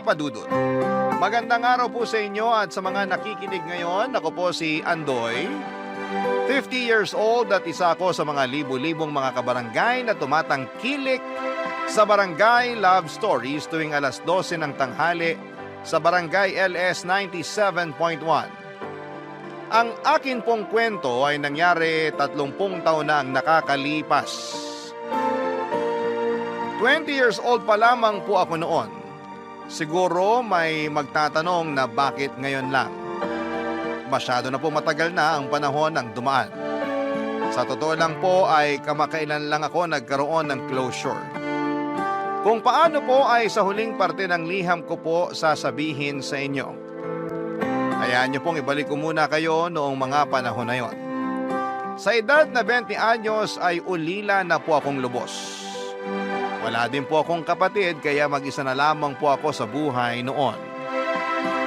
Padudot. Magandang araw po sa inyo at sa mga nakikinig ngayon. Ako po si Andoy, 50 years old at isa ako sa mga libu-libong mga kabarangay na tumatangkilik sa Barangay Love Stories tuwing alas 12 ng tanghali sa Barangay LS 97.1. Ang akin pong kwento ay nangyari 30 taon na ang nakakalipas. 20 years old pa lamang po ako noon. Siguro may magtatanong na bakit ngayon lang. Masyado na po matagal na ang panahon ng dumaan. Sa totoo lang po ay kamakailan lang ako nagkaroon ng closure. Kung paano po ay sa huling parte ng liham ko po sasabihin sa inyo. Hayaan niyo pong ibalik ko muna kayo noong mga panahon na yon. Sa edad na 20 anyos ay ulila na po akong lubos. Wala din po akong kapatid kaya mag-isa na lamang po ako sa buhay noon.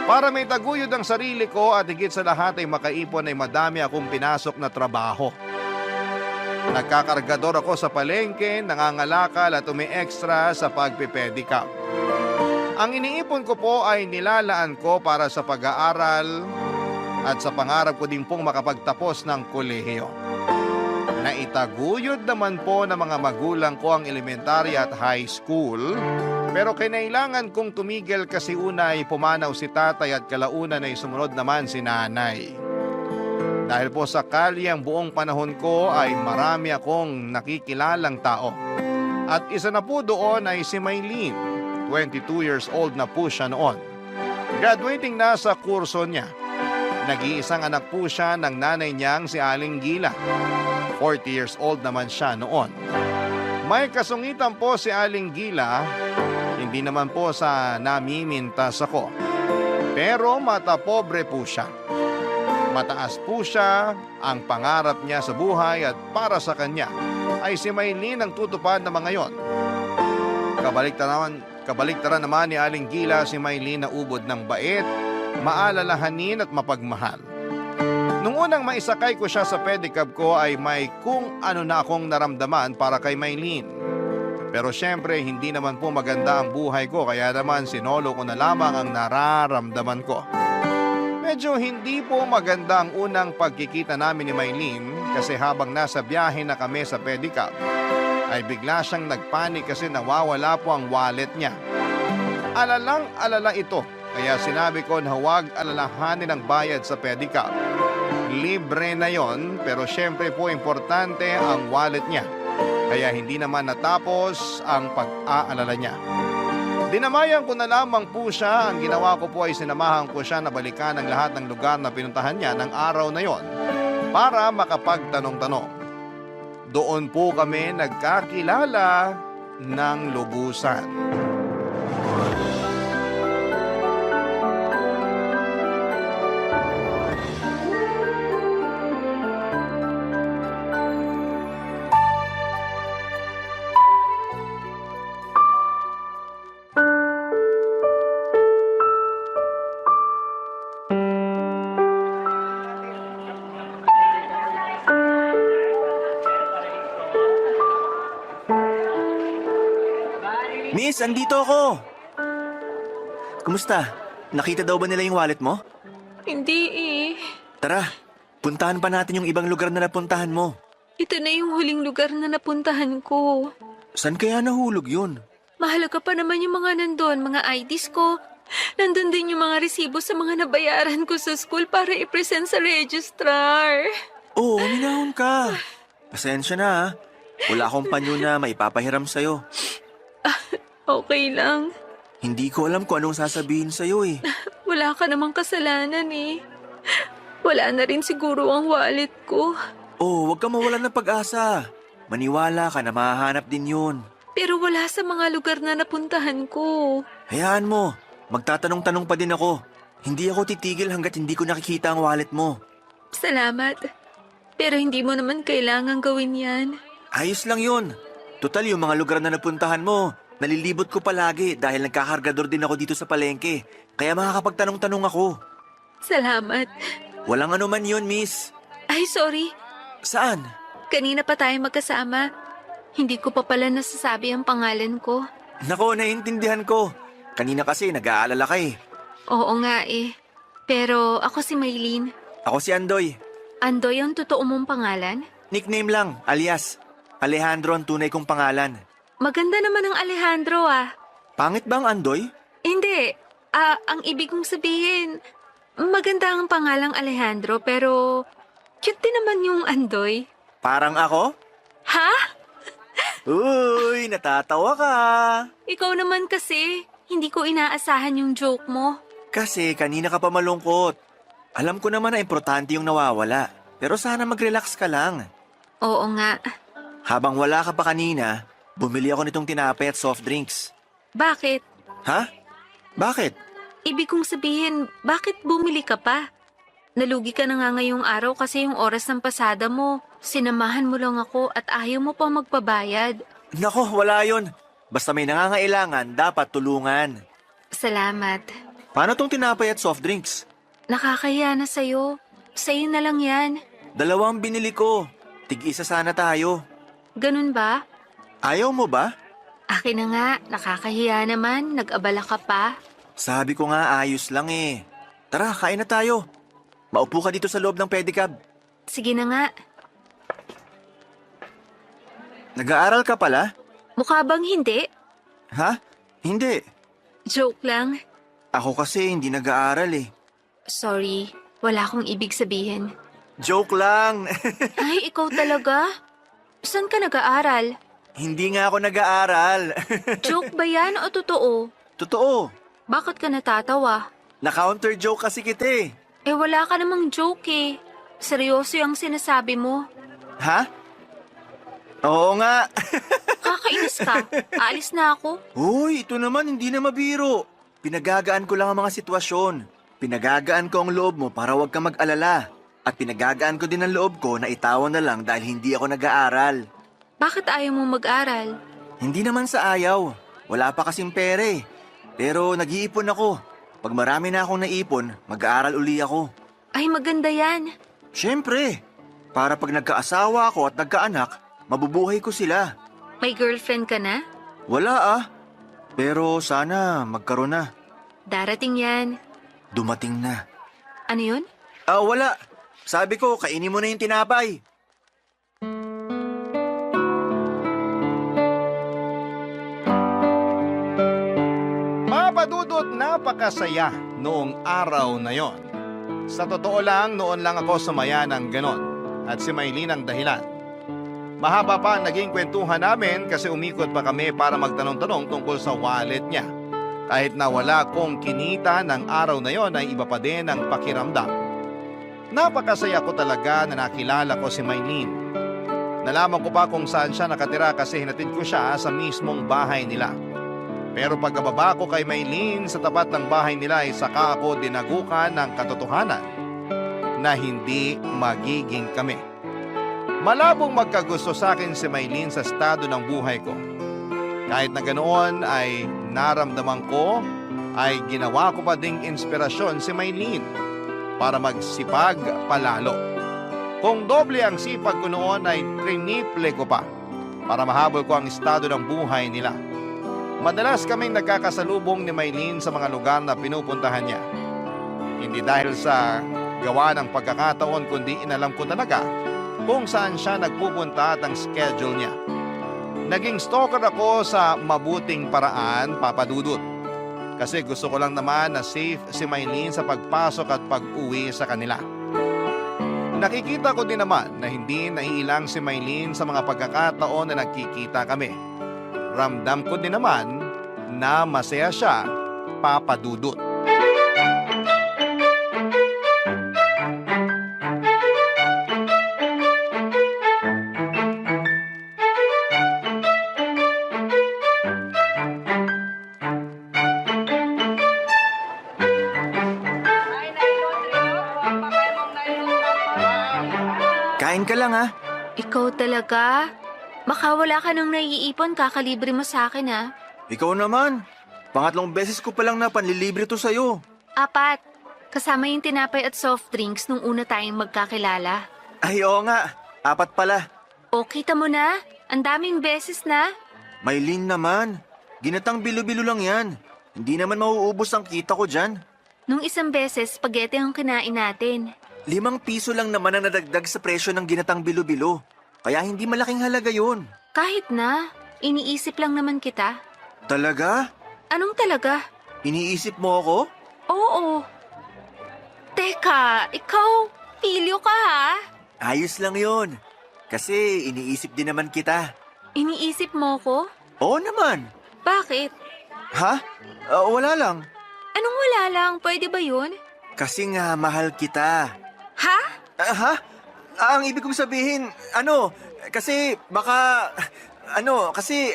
Para may taguyod ang sarili ko at higit sa lahat ay makaipon ay madami akong pinasok na trabaho. Nagkakargador ako sa palengke, nangangalakal at umi-extra sa pagpipedicab. Ang iniipon ko po ay nilalaan ko para sa pag-aaral at sa pangarap ko din pong makapagtapos ng kolehiyo. Naitaguyod naman po ng mga magulang ko ang elementary at high school, pero kinailangan kong tumigil kasi una ay pumanaw si tatay at kalaunan ay sumunod naman si nanay. Dahil po sa kalyang buong panahon ko ay marami akong nakikilalang tao. At isa na po doon ay si Maylene, 22 years old na po siya noon. Graduating na sa kurso niya. Nag-iisang anak po siya ng nanay niyang si Aling Gila. 40 years old naman siya noon. May kasungitan po si Aling Gila, hindi naman po sa namimintas ako. Pero mata pobre po siya. Mataas po siya, ang pangarap niya sa buhay at para sa kanya ay si Maylene ang tutupad na mga yon. Kabaliktaran naman ni Aling Gila si Maylene na ubod ng bait, maalalahanin at mapagmahal. Nung unang maisakay ko siya sa pedicab ko ay may kung ano na akong naramdaman para kay Maylene. Pero syempre hindi naman po maganda ang buhay ko kaya naman sinolo ko na lamang ang nararamdaman ko. Medyo hindi po maganda ang unang pagkikita namin ni Maylene kasi habang nasa biyahe na kami sa pedicab ay bigla siyang nagpanik kasi nawawala po ang wallet niya. Alalang-alala ito kaya sinabi ko na huwag alalahanin ang bayad sa pedicab. Libre na yon pero syempre po importante ang wallet niya. Kaya hindi naman natapos ang pag-aalala niya. Dinamayan ko na lamang po siya. Ang ginawa ko po ay sinamahan ko siya na balikan ang lahat ng lugar na pinuntahan niya ng araw na yon para makapagtanong-tanong. Doon po kami nagkakilala ng lubusan. Miss, andito ako! Kumusta? Nakita daw ba nila yung wallet mo? Hindi eh. Tara, puntahan pa natin yung ibang lugar na napuntahan mo. Ito na yung huling lugar na napuntahan ko. Saan kaya nahulog yun? Mahalaga pa naman yung mga nandun, mga IDs ko. Nandun din yung mga resibo sa mga nabayaran ko sa school para i-present sa registrar. Oo, minahon ka. Pasensya na ha. Wala akong panyo na maipapahiram sa'yo. Okay lang. Hindi ko alam kung anong sasabihin sa'yo eh. Wala ka namang kasalanan eh. Wala na rin siguro ang wallet ko. Oh, huwag ka mawalan ng pag-asa. Maniwala ka na mahahanap din yun. Pero wala sa mga lugar na napuntahan ko. Hayaan mo, magtatanong-tanong pa din ako. Hindi ako titigil hanggat hindi ko nakikita ang wallet mo. Salamat. Pero hindi mo naman kailangang gawin yan. Ayos lang yun. Total yung mga lugar na napuntahan mo, nalilibot ko palagi dahil nagkakargador din ako dito sa palengke. Kaya makakapagtanong-tanong ako. Salamat. Walang anuman yun, miss. Ay, sorry. Saan? Kanina pa tayo magkasama. Hindi ko pa pala nasasabi ang pangalan ko. Nako, naiintindihan ko. Kanina kasi nag-aalala ka eh. Oo nga eh. Pero ako si Maylene. Ako si Andoy. Andoy ang totoo mong pangalan? Nickname lang, alias. Alejandro ang tunay kong pangalan. Maganda naman ang Alejandro ah. Pangit ba ang Andoy? Hindi. Ang ibig kong sabihin, maganda ang pangalang Alejandro pero cute din naman yung Andoy. Parang ako? Ha? Uy, natatawa ka. Ikaw naman kasi, hindi ko inaasahan yung joke mo. Kasi kanina ka pa malungkot. Alam ko naman na importante yung nawawala. Pero sana mag-relax ka lang. Oo nga. Habang wala ka pa kanina, bumili ako nitong tinapay at soft drinks. Bakit? Ha? Bakit? Ibig kong sabihin, bakit bumili ka pa? Nalugi ka na nga ngayong araw kasi yung oras ng pasada mo. Sinamahan mo lang ako at ayaw mo pa magpabayad. Nako, wala yon. Basta may nangangailangan, dapat tulungan. Salamat. Paano tong tinapay at soft drinks? Nakakahiya na sa'yo. Sa'yo na lang yan. 2 binili ko. Tig-isa sana tayo. Ganun ba? Ayaw mo ba? Akin na nga, nakakahiya naman. Nag-abala ka pa. Sabi ko nga ayos lang eh. Tara, kain na tayo. Maupo ka dito sa loob ng pedicab. Sige na nga. Nag-aaral ka pala? Mukha bang hindi? Ha? Hindi. Joke lang. Ako kasi hindi nag-aaral eh. Sorry, wala akong ibig sabihin. Joke lang. Ay, ikaw talaga? Saan ka nag-aaral? Hindi nga ako nag-aaral. Joke ba yan o totoo? Totoo. Bakit ka natatawa? Na-counter joke kasi kita eh. Eh wala ka namang joke eh. Seryoso yung sinasabi mo. Ha? Oo nga. Kakainis ka. Aalis na ako. Uy, ito naman hindi na mabiro. Pinagagaan ko lang ang mga sitwasyon. Pinagagaan ko ang loob mo para huwag ka mag-alala. At pinagagaan ko din ang loob ko na itawan na lang dahil hindi ako nag-aaral. Bakit ayaw mo mag-aral? Hindi naman sa ayaw. Wala pa kasing pere. Pero nag-iipon ako. Pag marami na akong naipon, mag-aaral uli ako. Ay, maganda yan. Siyempre, para pag nagkaasawa ako at nagkaanak, mabubuhay ko sila. May girlfriend ka na? Wala ah. Pero sana magkaroon na. Darating yan. Dumating na. Ano yun? Wala. Sabi ko, kainin mo na yung tinapay. Papadudot, napakasaya noong araw na yon. Sa totoo lang, noon lang ako sumaya ng ganon. At si Maylene ang dahilan. Mahaba pa ang naging kwentuhan namin kasi umikot pa kami para magtanong-tanong tungkol sa wallet niya. Kahit na wala kong kinita ng araw na yon ay iba pa din ang pakiramdam. Napakasaya ko talaga na nakilala ko si Maylene. Nalaman ko pa kung saan siya nakatira kasi hinatid ko siya sa mismong bahay nila. Pero pagkababa ko kay Maylene sa tapat ng bahay nila ay saka ako dinagukan ng katotohanan na hindi magiging kami. Malabong magkagusto sa akin si Maylene sa estado ng buhay ko. Kahit na ganoon ay naramdaman ko ay ginawa ko pa ding inspirasyon si Maylene para magsipag palalo. Kung doble ang sipag ko noon ay triniple ko pa para mahabol ko ang estado ng buhay nila. Madalas kaming nagkakasalubong ni Maylene sa mga lugar na pinupuntahan niya. Hindi dahil sa gawa ng pagkakataon kundi inalam ko talaga kung saan siya nagpupunta at ang schedule niya. Naging stalker ako sa mabuting paraan, Papa Dudut. Kasi gusto ko lang naman na safe si Maylene sa pagpasok at pag-uwi sa kanila. Nakikita ko din naman na hindi naiilang si Maylene sa mga pagkakataon na nagkikita kami. Ramdam ko din naman na masaya siya, Papa Dudut. Kain ka lang ha. Ikaw talaga? Baka wala ka nang naiipon, kakalibre mo sa akin ha. Ikaw naman. Pangatlong beses ko palang napanlilibre to sa'yo. 4. Kasama yung tinapay at soft drinks nung una tayong magkakilala. Ay oo nga, 4 pala. O, kita mo na? Ang daming beses na. Maylene naman, ginatang bilo-bilo lang yan. Hindi naman mauubos ang kita ko dyan. Nung isang beses, spaghetti ang kinain natin. 5 piso lang naman ang nadagdag sa presyo ng ginatang bilo-bilo. Kaya hindi malaking halaga yun. Kahit na, iniisip lang naman kita. Talaga? Anong talaga? Iniisip mo ako? Oo. Teka, ikaw, pilyo ka ha? Ayos lang yon. Kasi iniisip din naman kita. Iniisip mo ko? Oo naman. Bakit? Ha? Wala lang. Anong wala lang? Pwede ba yun? Kasi nga mahal kita. Ha? Ha? Ang ibig kong sabihin, kasi baka, kasi,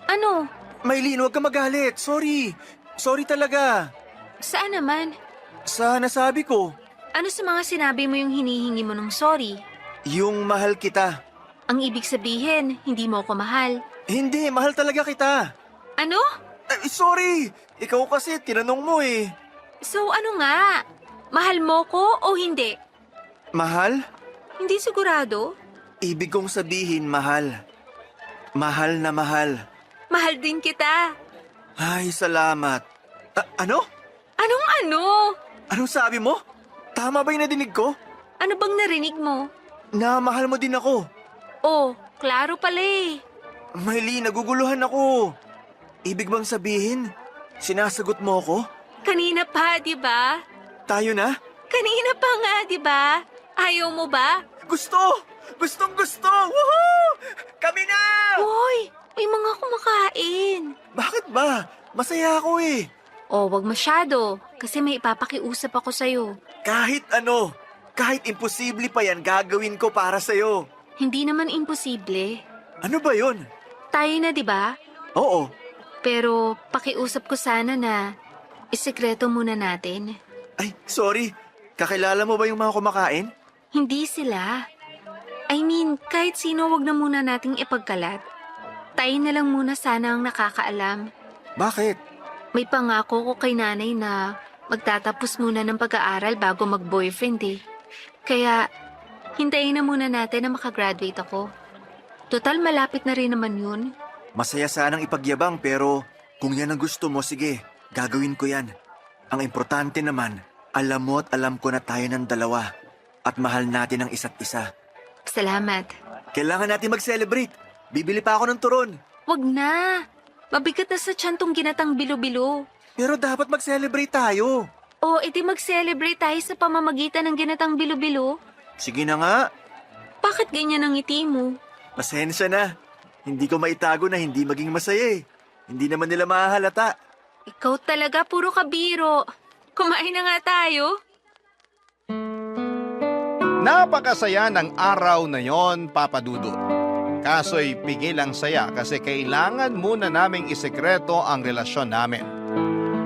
Ano? Maylin, huwag ka magalit. Sorry. Sorry talaga. Saan naman? Sa nasabi ko, Ano sa mga sinabi mo yung hinihingi mo ng sorry? yung mahal kita. Ang ibig sabihin, hindi mo ko mahal. Hindi, mahal talaga kita. Ano? Sorry. Ikaw kasi, tinanong mo eh. So ano nga? Mahal mo ko o hindi? Mahal? Hindi sigurado. Ibig kong sabihin, mahal. Mahal na mahal. Mahal din kita. Ay, salamat. Ano? Anong ano? Anong sabi mo? Tama ba yung nadinig ko? Ano bang narinig mo? Na mahal mo din ako. Oh, klaro pala eh. Maylin, naguguluhan ako. Ibig bang sabihin, sinasagot mo ako? Kanina pa, di ba? Tayo na? Kanina pa nga, di ba? Ayaw mo ba? Gusto! Gustong gusto! Woohoo! Kami na! Hoy, may mga kumakain. Bakit ba? Masaya ako eh. Oh, wag masyado. Kasi may ipapakiusap ako sa'yo. Kahit ano, kahit imposible pa yan, gagawin ko para sa'yo. Hindi naman imposible. Ano ba yun? Tayo na, di ba? Oo. Pero pakiusap ko sana na isikreto muna natin. Ay, sorry. Kakilala mo ba yung mga kumakain? Hindi sila. I mean, kahit sino wag na muna nating ipagkalat. Tayo na lang muna sana ang nakakaalam. Bakit? May pangako ko kay nanay na magtatapos muna ng pag-aaral bago mag-boyfriend eh. Kaya, hintayin na muna natin na makagraduate ako. Total, malapit na rin naman yun. Masaya sanang ipagyabang pero kung yan ang gusto mo, sige, gagawin ko yan. Ang importante naman, alam mo at alam ko na tayo ng dalawa at mahal natin ang isa't isa. Salamat. Kailangan natin mag-celebrate. Bibili pa ako ng turon. Wag na. Mabigat na sa tiyan tong ginatang bilo-bilo. Pero dapat mag-celebrate tayo. O, edi mag-celebrate tayo sa pamamagitan ng ginatang bilo-bilo. Sige na nga. Bakit ganyan ang ngiti mo? Pasensya na. Hindi ko maitago na hindi maging masaya eh. Hindi naman nila mahahalata. Ikaw talaga puro kabiro. Kumain na nga tayo. Napakasaya ng araw na yon, Papa Dudut. Kaso'y pigil ang saya kasi kailangan muna naming isekreto ang relasyon namin.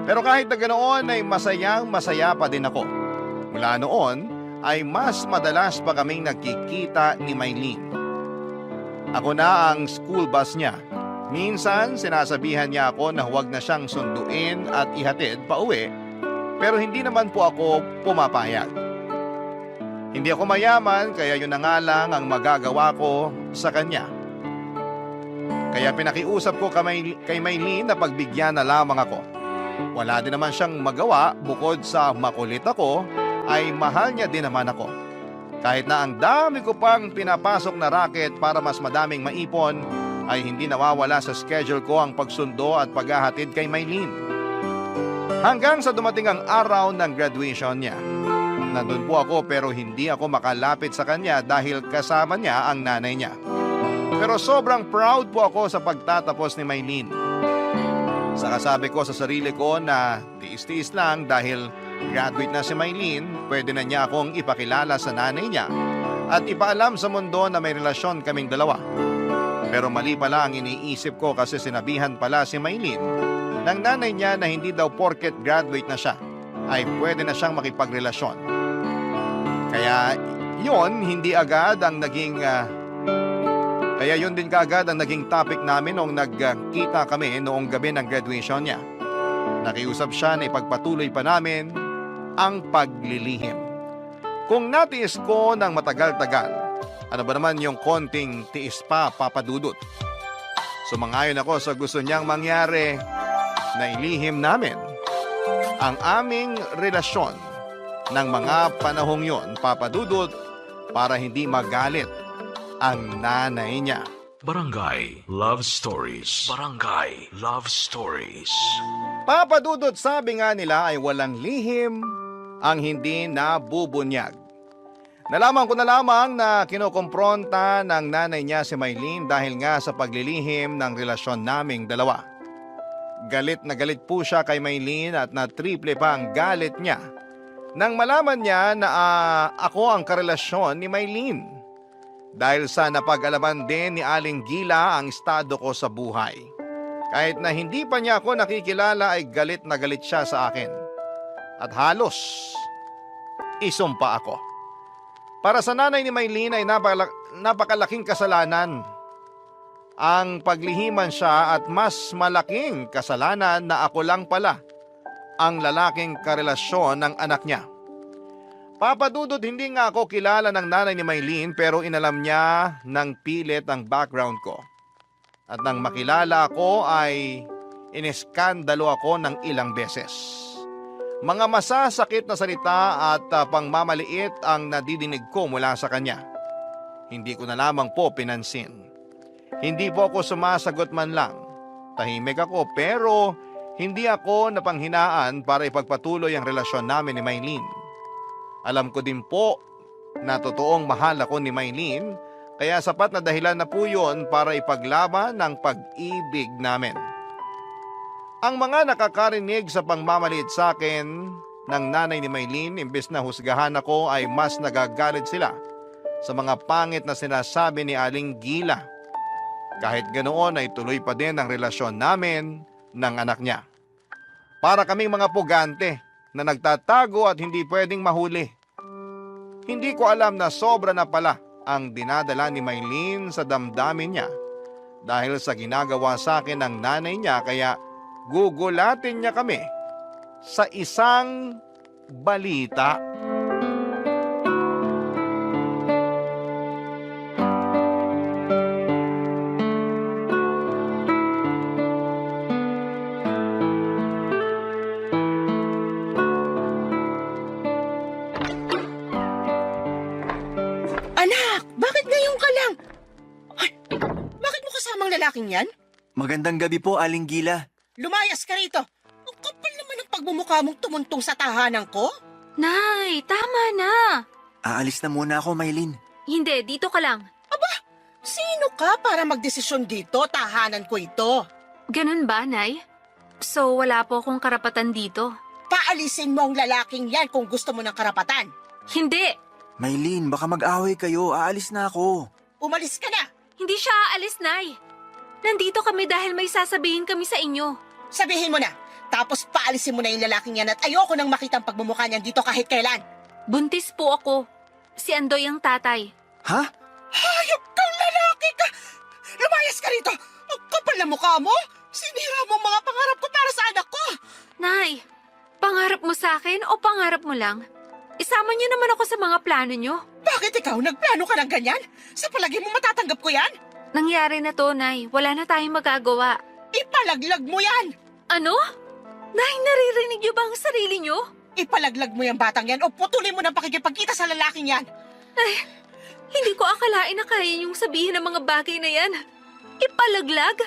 Pero kahit na ganoon ay masayang masaya pa din ako. Mula noon ay mas madalas pa kaming nagkikita ni Maylin. Ako na ang school bus niya. Minsan sinasabihan niya ako na huwag na siyang sunduin at ihatid pa uwi, pero hindi naman po ako pumapayag. Hindi ako mayaman kaya yun na nga lang ang magagawa ko sa kanya. Kaya pinakiusap ko kay Maylin na pagbigyan na lamang ako. Wala din naman siyang magawa bukod sa makulit ako ay mahal niya din naman ako. Kahit na ang dami ko pang pinapasok na racket para mas madaming maipon ay hindi nawawala sa schedule ko ang pagsundo at paghahatid kay Maylin. Hanggang sa dumating ang araw ng graduation niya. Nandun po ako pero hindi ako makalapit sa kanya dahil kasama niya ang nanay niya. Pero sobrang proud po ako sa pagtatapos ni Maylin. Saka sabi ko sa sarili ko na tiis-tiis lang dahil graduate na si Maylin, pwede na niya akong ipakilala sa nanay niya at ipaalam sa mundo na may relasyon kaming dalawa. Pero mali pala ang iniisip ko kasi sinabihan pala si Maylin ng nanay niya na hindi daw porket graduate na siya ay pwede na siyang makipagrelasyon. Kaya yun din kaagad ang naging topic namin noong nagkita kami noong gabi ng graduation niya. Nakiusap siya na ipagpatuloy pa namin ang paglilihim. Kung natiis ko ng matagal-tagal, ano ba naman yung konting tiis pa, Papa Dudut? Sumangayon ako sa gusto niyang mangyari na ilihim namin ang aming relasyon ng mga panahong yon, Papa Dudut, para hindi magalit ang nanay niya. Barangay Love Stories. Barangay Love Stories. Papa Dudut, sabi nga nila ay walang lihim ang hindi nabubunyag. Nalaman ko na lamang na kinukumpronta ng nanay niya si Maylene dahil nga sa paglilihim ng relasyon naming dalawa. Galit na galit po siya kay Maylene at na triple pa ang galit niya nang malaman niya na ako ang karelasyon ni Maylene. Dahil sa napag-alaman din ni Aling Gila ang estado ko sa buhay. Kahit na hindi pa niya ako nakikilala ay galit na galit siya sa akin. At halos isumpa ako. Para sa nanay ni Maylene ay napakalaking kasalanan ang paglihiman siya at mas malaking kasalanan na ako lang pala ang lalaking karelasyon ng anak niya. Papa Dudut, hindi nga ako kilala ng nanay ni Maylene pero inalam niya ng pilit ang background ko. At nang makilala ako ay iniskandalo ako ng ilang beses. Mga masasakit na salita at pangmamaliit ang nadidinig ko mula sa kanya. Hindi ko na lamang po pinansin. Hindi po ako sumasagot man lang. Tahimik ako pero hindi ako napanghinaan para ipagpatuloy ang relasyon namin ni Maylene. Alam ko din po na totoong mahal ako ni Maylene, kaya sapat na dahilan na po yun para ipaglaban ang pag-ibig namin. Ang mga nakakarinig sa pangmamaliit sa akin ng nanay ni Maylene, imbes na husgahan ako ay mas nagagalit sila sa mga pangit na sinasabi ni Aling Gila. Kahit ganoon ay tuloy pa din ang relasyon namin ng anak niya. Para kaming mga pugante na nagtatago at hindi pwedeng mahuli. Hindi ko alam na sobra na pala ang dinadala ni Maylene sa damdamin niya dahil sa ginagawa sa akin ng nanay niya, kaya gugulatin niya kami sa isang balita. Anak, bakit ngayon ka lang? Ay, bakit mo kasamang lalaking yan? Magandang gabi po, Aling Gila. Lumayas ka rito. Ang kapal naman ng pagmumukha mong tumuntong sa tahanan ko. Nay, tama na. Aalis na muna ako, Maylene. Hindi, dito ka lang. Sino ka para magdesisyon dito? Tahanan ko ito. Ganun ba, Nay? So, wala po akong karapatan dito? Paalisin mo ang lalaking yan kung gusto mo ng karapatan. Hindi! Maylene, baka mag-away kayo. Aalis na ako. Umalis ka na. Hindi siya aalis, Nay. Nandito kami dahil may sasabihin kami sa inyo. Sabihin mo na. Tapos paalisin mo na yung lalaking yan at ayoko nang makita ang pagmumukha niyan dito kahit kailan. Buntis po ako. Si Andoy ang tatay. Ha? Hayop kang lalaki ka! Lumayas ka rito! Ang kapal na mukha mo! Sinira mo ang mga pangarap ko para sa anak ko! Nay, pangarap mo sa akin o pangarap mo lang? Isama niyo naman ako sa mga plano niyo. Bakit ikaw nagplano ka ng ganyan? Sa palagi mo matatanggap ko yan? Nangyari na to, Nay. Wala na tayong magagawa. Ipalaglag mo yan! Ano? Nay, naririnig niyo ba ang sarili niyo? Ipalaglag mo yung batang yan o putulin mo ng pakikipagkita sa lalaking yan! Hindi ko akalain na kaya niyong sabihin ang mga bagay na yan. Ipalaglag?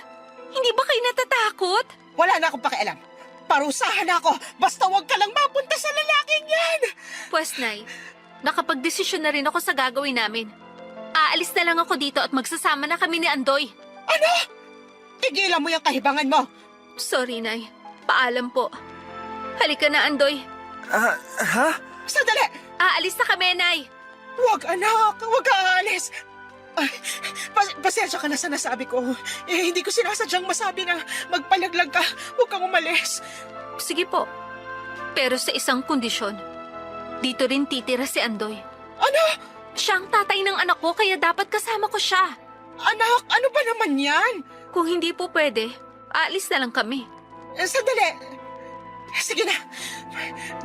Hindi ba kayo natatakot? Wala na akong pakialam. Parusahan ako, basta huwag ka lang mapunta sa lalaking yan! Pwes, Nay, nakapagdesisyon na rin ako sa gagawin namin. Aalis na lang ako dito at magsasama na kami ni Andoy. Ano? Tigilan mo yung kahibangan mo! Sorry, Nay. Paalam po. Halika na, Andoy. Ha? Sandali! Aalis na kami, Nay. Huwag anak, huwag ka aalis! Ay, pasensya ka na sa nasabi ko. Hindi ko sinasadyang masabi na magpalaglag ka. Huwag kang umalis. Sige po. Pero sa isang kondisyon. Dito rin titira si Andoy. Ano? Siya ang tatay ng anak ko kaya dapat kasama ko siya. Anak, ano ba naman yan? Kung hindi po pwede, aalis na lang kami. Sandali. Sige na.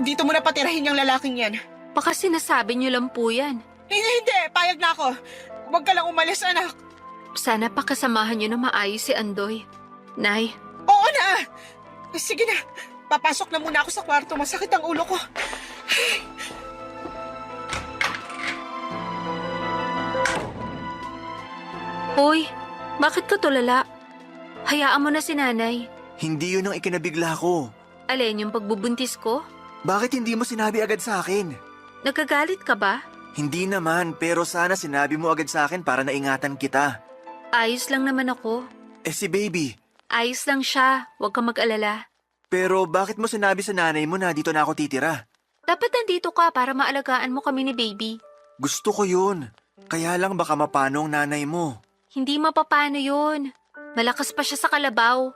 Dito mo na patirahin yung lalaking yan. Baka sinasabi niyo lang po yan. Hindi. Payag na ako. Huwag ka lang umalis, anak. Sana pakasamahan niyo na maayos si Andoy. Nay, Oo na. Sige na, papasok na muna ako sa kwarto. Masakit ang ulo ko. Hoy, bakit ka tulala? Hayaan mo na si nanay. Hindi yun ang ikinabigla ko. Alin yung pagbubuntis ko? Bakit hindi mo sinabi agad sa akin? Nagkagalit ka ba? Hindi naman, pero sana sinabi mo agad sa akin para naingatan kita. Ayos lang naman ako. Si baby. Ayos lang siya, huwag kang mag-alala. Pero bakit mo sinabi sa nanay mo na dito na ako titira? Dapat nandito ka para maalagaan mo kami ni baby. Gusto ko yun. Kaya lang baka mapano ang nanay mo. Hindi mapapano yun. Malakas pa siya sa kalabaw.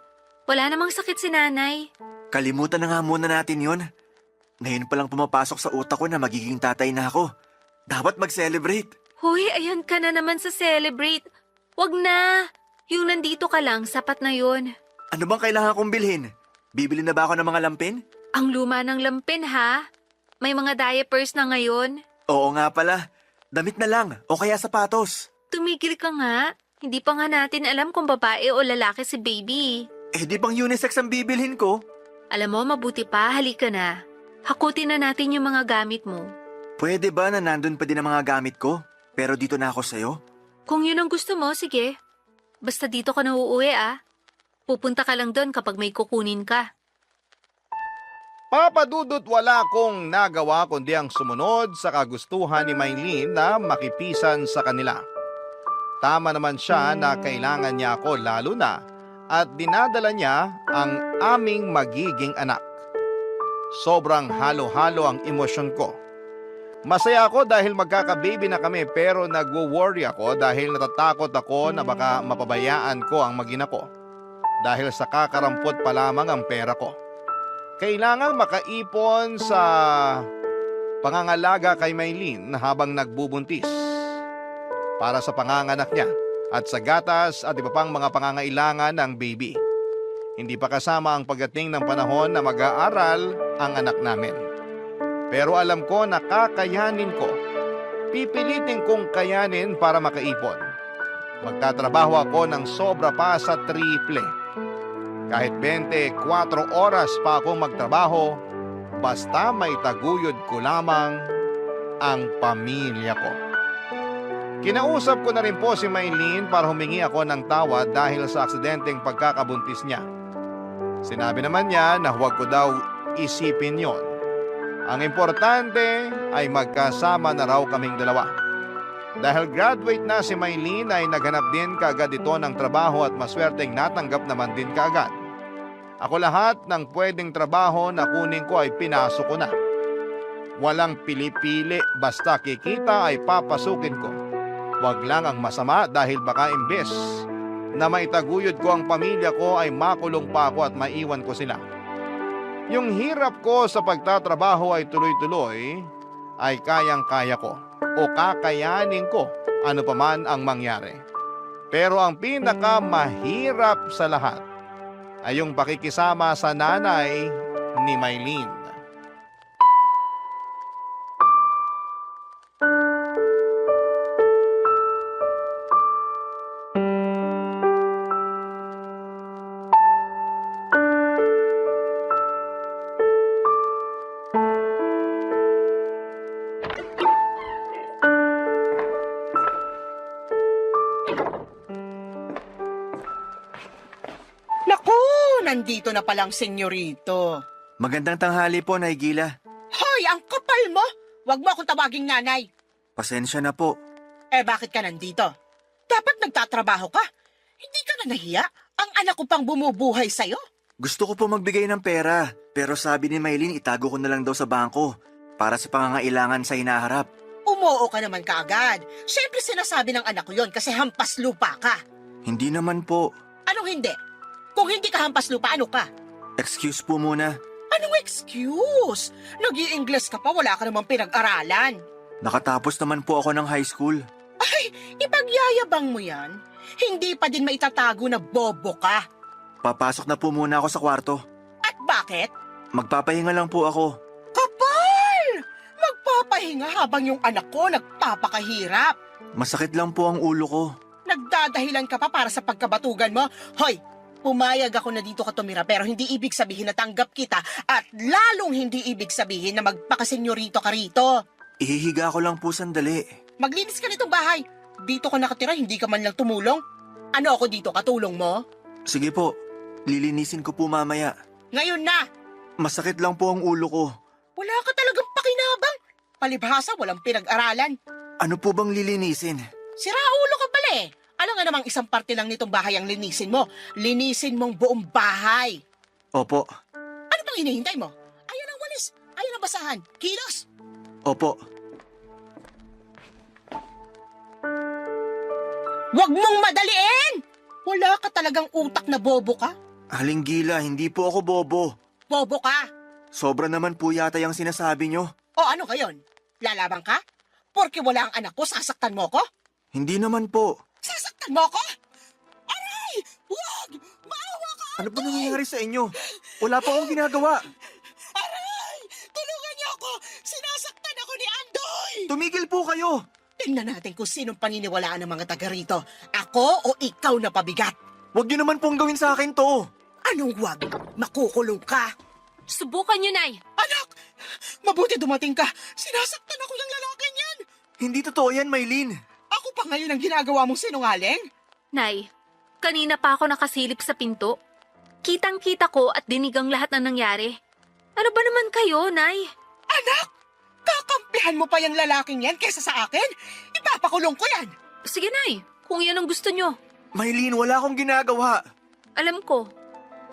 Wala namang sakit si nanay. Kalimutan na nga muna natin yun. Ngayon palang pumapasok sa utak ko na magiging tatay na ako. Dapat mag-celebrate. Hoy, ayan ka na naman sa celebrate. Wag na. Yung nandito ka lang, sapat na yun. Ano bang kailangan kong bilhin? Bibili na ba ako ng mga lampin? Ang luma ng lampin, ha? May mga diapers na ngayon. Oo nga pala. Damit na lang o kaya sapatos. Tumigil ka nga. Hindi pa nga natin alam kung babae o lalaki si baby. Di pang unisex ang bibilhin ko. Alam mo, mabuti pa, halika na. Hakutin na natin yung mga gamit mo. Pwede ba na nandun pa din ang mga gamit ko? Pero dito na ako sa'yo? Kung yun ang gusto mo, sige. Basta dito ka na uuwi, ah. Pupunta ka lang doon kapag may kukunin ka. Papadudot wala akong nagawa kundi ang sumunod sa kagustuhan ni Maylene na makipisan sa kanila. Tama naman siya na kailangan niya ako lalo na at dinadala niya ang aming magiging anak. Sobrang halo-halo ang emosyon ko. Masaya ako dahil magkaka-baby na kami pero nagwo-worry ako dahil natatakot ako na baka mapabayaan ko ang mag-ina ko. Dahil sa kakarampot pa lamang ang pera ko. Kailangang makaipon sa pangangalaga kay Maylene habang nagbubuntis. Para sa panganganak niya at sa gatas at iba pang mga pangangailangan ng baby. Hindi pa kasama ang pagdating ng panahon na mag-aaral ang anak namin. Pero alam ko na kakayanin ko. Pipilitin kong kayanin para makaipon. Magtatrabaho ako ng sobra pa sa triple. Kahit 24 oras pa akong magtrabaho, basta may taguyod ko lamang ang pamilya ko. Kinausap ko na rin po si Maylene para humingi ako ng tawad dahil sa aksidenteng pagkakabuntis niya. Sinabi naman niya na huwag ko daw isipin yon. Ang importante ay magkasama na raw kaming dalawa. Dahil graduate na si Maylene ay naghanap din kaagad ito ng trabaho at maswerteng natanggap naman din kaagad. Ako lahat ng pwedeng trabaho na kunin ko ay pinasok ko na. Walang pili-pili, basta kikita ay papasukin ko. Wag lang ang masama dahil baka imbes na maitaguyod ko ang pamilya ko ay makulong pa ako at maiwan ko sila. Yung hirap ko sa pagtatrabaho ay tuloy-tuloy ay kayang-kaya ko o kakayanin ko ano paman ang mangyari. Pero ang pinakamahirap sa lahat ay yung pakikisama sa nanay ni Maylene. Naku, nandito na palang senyorito. Magandang tanghali po, Nay Gila. Hoy, ang kapal mo! Huwag mo akong tawaging nanay. Pasensya na po. Bakit ka nandito? Dapat nagtatrabaho ka. Hindi ka na nahiya? Ang anak ko pang bumubuhay sa'yo. Gusto ko po magbigay ng pera, pero sabi ni Maylene itago ko na lang daw sa bangko para sa pangangailangan sa hinaharap. Umuo ka naman kaagad. Siyempre sinasabi ng anak ko yon kasi hampas lupa ka. Hindi naman po. Anong hindi? Kung hindi ka hampas lupa, ano ka? Excuse po muna. Anong excuse? Nag-i-Ingles ka pa, wala ka namang pinag-aralan. Nakatapos naman po ako ng high school. Ay, ipagyayabang mo yan. Hindi pa din maitatago na bobo ka. Papasok na po muna ako sa kwarto. At bakit? Magpapahinga lang po ako. Kapal! Magpapahinga habang yung anak ko nagpapakahirap. Masakit lang po ang ulo ko. Nagdadahilan ka pa para sa pagkabatugan mo. Hoy, Pumayag ako na dito ka tumira pero hindi ibig sabihin na tanggap kita at lalong hindi ibig sabihin na magpakasenyorito ka rito. Ihihiga ko lang po sandali. Maglinis ka nitong bahay. Dito ka nakatira, hindi ka man lang tumulong. Ano ako dito, katulong mo? Sige po, lilinisin ko po mamaya. Ngayon na! Masakit lang po ang ulo ko. Wala ka talagang pakinabang. Palibhasa, walang pinag-aralan. Ano po bang lilinisin? Sira ulo ka pala eh. Alam nga namang isang parte lang nitong bahay ang linisin mo. Linisin mong buong bahay. Opo, Ano pang hinihintay mo? Ayan ang walis. Ayan ang basahan. Kilos. opo. Huwag mong madaliin! Wala ka talagang utak na bobo ka. Aling Gila, hindi po ako bobo. Bobo ka. Sobra naman po yata yung sinasabi nyo. O ano ngayon? Lalabang ka? Porke wala ang anak ko, sasaktan mo ko? Hindi naman po. Sasaktan mo ko? Aray! Huwag! Maawa ka! Ano ba nangyayari sa inyo? Wala pa akong ginagawa. Aray! Tulungan niyo ako! Sinasaktan ako ni Andoy! Tumigil po kayo. Tingnan natin kung sinong paniniwalaan ng mga taga rito. Ako o ikaw na pabigat? Huwag nyo naman pong gawin sa akin to. Anong wag? Makukulong ka. Subukan nyo, Nay. Anak! Mabuti dumating ka. Sinasaktan ako ng lalaking yan. Hindi totoo yan, Maylin. Ako pa ngayon ang ginagawa mong sinungaling? Nay, kanina pa ako nakasilip sa pinto. Kitang-kita ko at dinig ang lahat ng nangyari. Ano ba naman kayo, Nay? Anak! Kakampihan mo pa yung lalaking yan kesa sa akin? Ipapakulong ko yan. Sige, Nay. Kung yan ang gusto nyo. Maylin, wala akong ginagawa. Alam ko.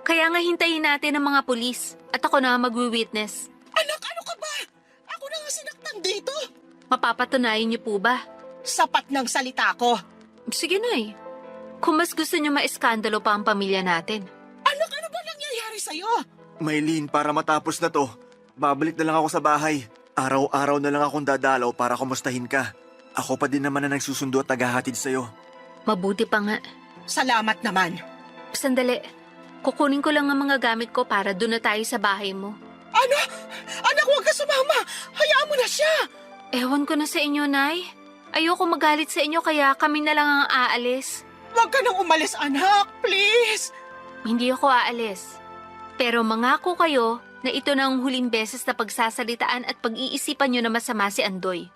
Kaya nga hintayin natin ang mga pulis at ako na magwi-witness. Anak, ano ka ba? Ako na nga sinaktan dito. Mapapatunayan niyo po ba? Sapat ng salita ko. Sige, Nay. Kung mas gusto niyo maiskandalo pa ang pamilya natin. Anak, ano ba nangyayari sa'yo? Maylin, para matapos na to, babalik na lang ako sa bahay. Araw-araw na lang akong dadalaw para kumustahin ka. Ako pa din naman na nagsusundo at naghahatid sa'yo. Mabuti pa nga. Salamat naman. Sandali. Kukunin ko lang ang mga gamit ko para doon na tayo sa bahay mo. Ano? Anak, huwag ka sumama. Hayaan mo na siya. Ewan ko na sa inyo, Nay. Ayoko magalit sa inyo kaya kami na lang ang aalis. Huwag ka nang umalis, anak. Please. Hindi ako aalis. Pero mangako kayo na ito na ang huling beses na pagsasalitaan at pag-iisipan nyo na masama si Andoy.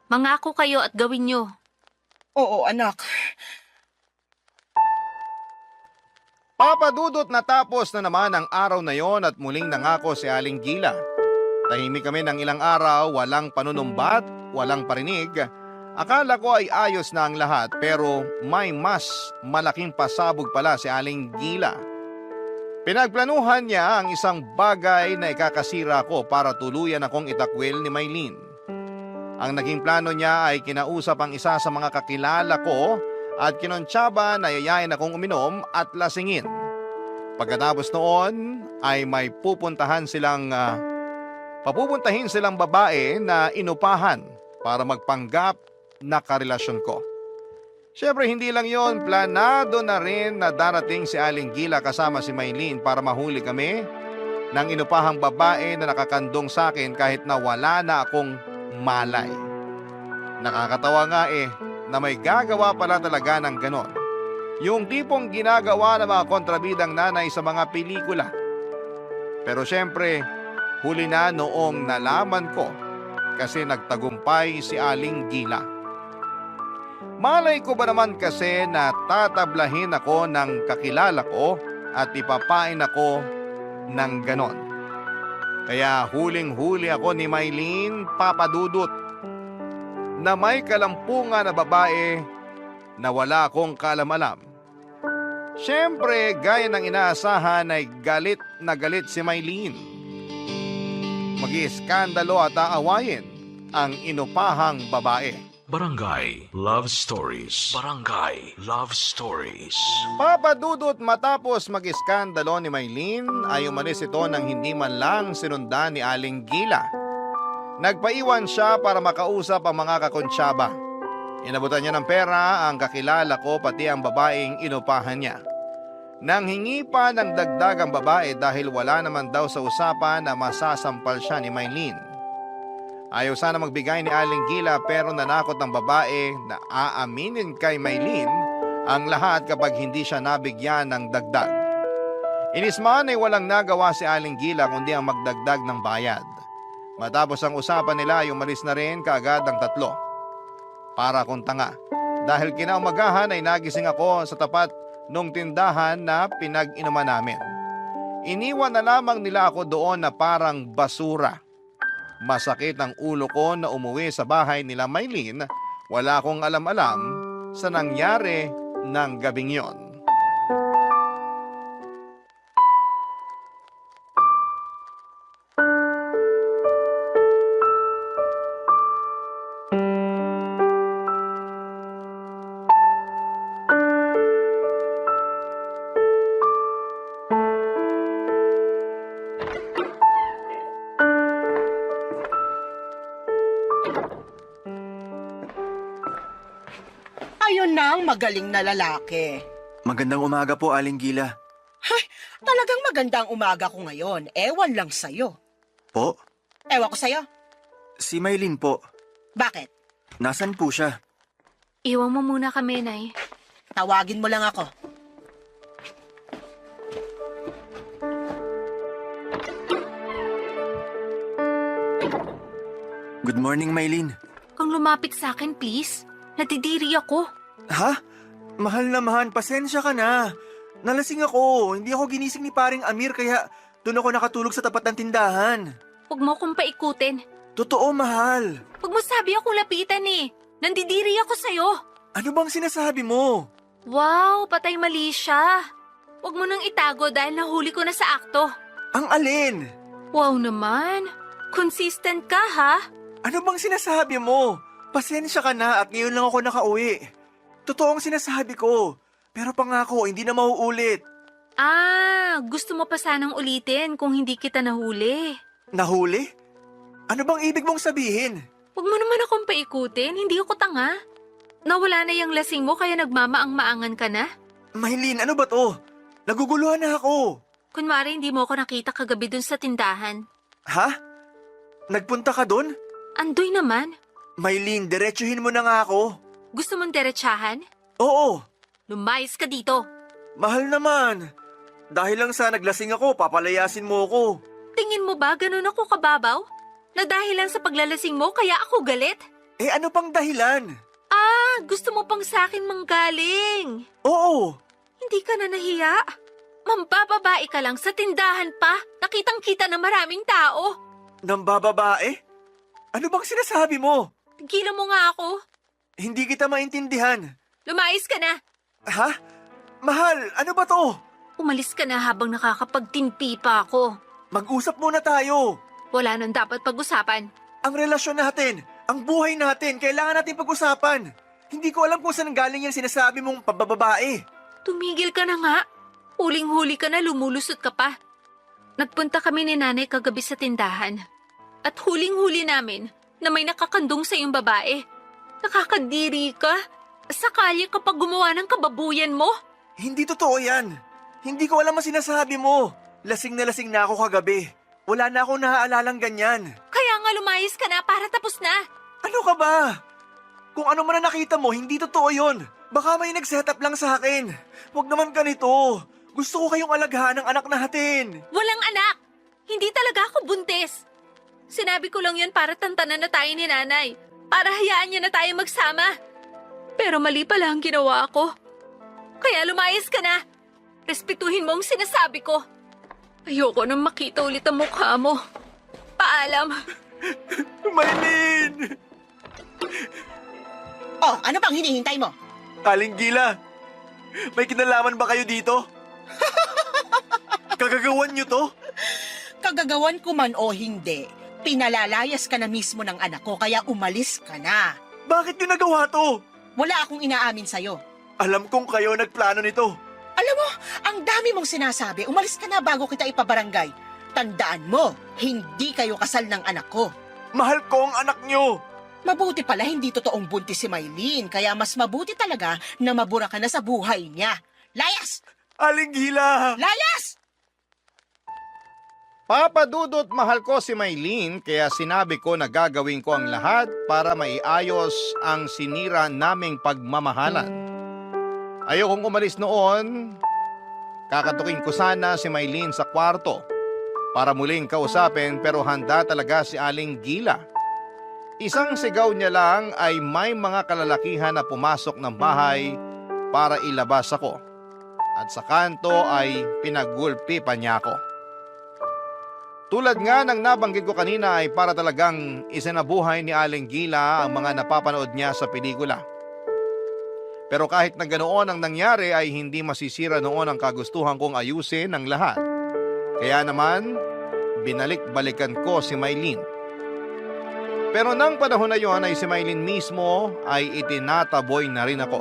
Mangako kayo at gawin nyo. Oo, anak. Papadudot natapos na naman ang araw na yon at muling nangako si Aling Gila. Tahimik kami ng ilang araw, walang panunumbat, walang parinig. Akala ko ay ayos na ang lahat pero may mas malaking pasabog pala si Aling Gila. Pinagplanuhan niya ang isang bagay na ikakasira ko para tuluyan akong itakwil ni Maylin. Ang naging plano niya ay kinausap ang isa sa mga kakilala ko at kinontsaba na yayain akong uminom at lasingin. Pagkatapos noon ay may papupuntahin silang babae na inupahan para magpanggap na karelasyon ko. Siyempre hindi lang yon, planado na rin na darating si Aling Gila kasama si Maylin para mahuli kami ng inupahang babae na nakakandong sa akin kahit na wala na akong malay. Nakakatawa nga na may gagawa pala talaga ng ganon. Yung tipong ginagawa ng mga kontrabidang nanay sa mga pelikula. Pero siyempre, huli na noong nalaman ko kasi nagtagumpay si Aling Gila. Malay ko ba naman kasi na tatablahin ako ng kakilala ko at ipapain ako ng ganon. Kaya huling-huli ako ni Maylin, papadudot, na may kalampungan na babae na wala akong kaalam-alam. Siyempre, gaya ng inaasahan ay galit na galit si Maylin. Mag-iiskandalo at aawayin ang inupahang babae. Barangay Love Stories. Barangay Love Stories. Papadudot matapos mag-iskandalo ni Maylin ay umalis ito nang hindi man lang sinundan ni Aling Gila. Nagpaiwan siya para makausap ang mga kakonsyaba. Inabutan niya ng pera ang kakilala ko pati ang babaeng inupahan niya. Nang hingi pa ng dagdag ang babae dahil wala naman daw sa usapan na masasampal siya ni Maylin. Ayaw sana magbigay ni Aling Gila pero nanakot ng babae na aaminin kay Maylin Ang lahat kapag hindi siya nabigyan ng dagdag. Inisman ay walang nagawa si Aling Gila kundi ang magdagdag ng bayad. Matapos ang usapan nila ay umalis na rin kaagad ang tatlo. Para akong tanga. Dahil kinaumagahan ay nagising ako sa tapat nung tindahan na pinag-inuman namin. Iniwan na lamang nila ako doon na parang basura. Masakit ang ulo ko na umuwi sa bahay nila Maylin. Wala akong alam-alam sa nangyari ng gabing yon. Ayun na ang magaling na lalaki. Magandang umaga po, Aling Gila. Talagang magandang umaga ko ngayon. Ewan lang sa'yo. Po? Ewan ko sa'yo. Si Maylin po. Bakit? Nasaan po siya? Iwan mo muna kami, Nay. Tawagin mo lang ako. Good morning, Maylin. Kung lumapit sa akin, please. Natidiri ako. Ha? Mahal naman, pasensya ka na. Nalasing ako. Hindi ako ginising ni paring Amir kaya doon ako nakatulog sa tapat ng tindahan. Huwag mo akong paikutin. Totoo, mahal. Huwag mo sabi ako lapitan eh. Nandidiri ako sa'yo. Ano bang sinasabi mo? Wow, patay mali siya. Huwag mo nang itago dahil nahuli ko na sa akto. Ang alin? Wow naman. Consistent ka, ha? Ano bang sinasabi mo? Pasensya ka na at ngayon lang ako nakauwi. Totoo ang sinasabi ko. Pero pangako, hindi na mauulit. Gusto mo pa sanang ulitin kung hindi kita nahuli. Nahuli? Ano bang ibig mong sabihin? Huwag mo naman akong paikutin, hindi ako tanga. Nawala na yung lasing mo kaya nagmamaang-maangan ka na? Maylin, ano ba to? Naguguluhan na ako. Kunwari hindi mo ako nakita kagabi dun sa tindahan. Ha? Nagpunta ka dun? Andoy naman. Maylin, diretsuhin mo na nga ako. Gusto mong derechahan? Oo, Lumayas ka dito. mahal naman. Dahil lang sa naglasing ako, papalayasin mo ako. Tingin mo ba ganun ako kababaw? Na dahil lang sa paglalasing mo kaya ako galit? Eh ano pang dahilan? Gusto mo pang sa akin manggaling. Oo, Hindi ka na nahiya? Mambababae ka lang sa tindahan pa. Nakitang-kita na maraming tao. nang bababae? Ano bang sinasabi mo? Tigilan mo nga ako. Hindi kita maintindihan. Lumayas ka na. Ha? Mahal, ano ba to? Umalis ka na habang nakakapagtimpi pa ako. Mag-usap muna tayo. Wala nang dapat pag-usapan. Ang relasyon natin, ang buhay natin, kailangan natin pag-usapan. Hindi ko alam kung saan galing yung sinasabi mong pabababae. Tumigil ka na nga. Huling-huli ka na, lumulusot ka pa. Nagpunta kami ni nanay kagabi sa tindahan. At huling-huli namin na may nakakandong sa iyong babae. Nakakadiri ka. Sakali kapag gumawa ng kababuyan mo. Hindi totoo yan. Hindi ko alam ang sinasabi mo. Lasing na ako kagabi. Wala na akong nahaalalang ganyan. Kaya nga lumayas ka na para tapos na. Ano ka ba? Kung ano man na nakita mo, hindi totoo yun. Baka may nag-setup lang sa akin. Huwag naman ganito. Gusto ko kayong alaghan ng anak natin. Walang anak. Hindi talaga ako buntis. Sinabi ko lang yun para tantanan na tayo ni nanay. Para hayaan niya na tayo magsama. Pero mali pala ang ginawa ko. Kaya lumayas ka na. Respetuhin mo ang sinasabi ko. Ayoko nang makita ulit ang mukha mo. Paalam. Maylin! Oh, ano bang hinihintay mo? Aling Gila, may kinalaman ba kayo dito? Kagagawan niyo to? Kagagawan ko man o hindi, pinalalayas ka na mismo ng anak ko kaya umalis ka na. Bakit niyo nagawa to? Wala akong inaamin sa'yo. Alam kong kayo nagplano nito. Alam mo, ang dami mong sinasabi, umalis ka na bago kita ipabarangay. Tandaan mo, hindi kayo kasal ng anak ko. Mahal ko ang anak niyo. Mabuti pala hindi totoong buntis si Maylin, kaya mas mabuti talaga na mabura ka na sa buhay niya. Layas! Aling Gila! Layas! Papa Dudut, mahal ko si Maylin kaya sinabi ko na gagawin ko ang lahat para maiayos ang sinira naming pagmamahalan. Ayokong umalis noon. Kakatukin ko sana si Maylene sa kwarto para muling kausapin pero handa talaga si Aling Gila. Isang sigaw niya lang ay may mga kalalakihan na pumasok ng bahay para ilabas ako. At sa kanto ay pinagulpi pa niya ako. Tulad nga ng nabanggit ko kanina ay para talagang isinabuhay ni Aling Gila ang mga napapanood niya sa pelikula. Pero kahit na ganoon ang nangyari ay hindi masisira noon ang kagustuhan kong ayusin ang lahat. Kaya naman, binalik-balikan ko si Maylene. Pero nang panahon na yon ay si Maylene mismo ay itinataboy na rin ako.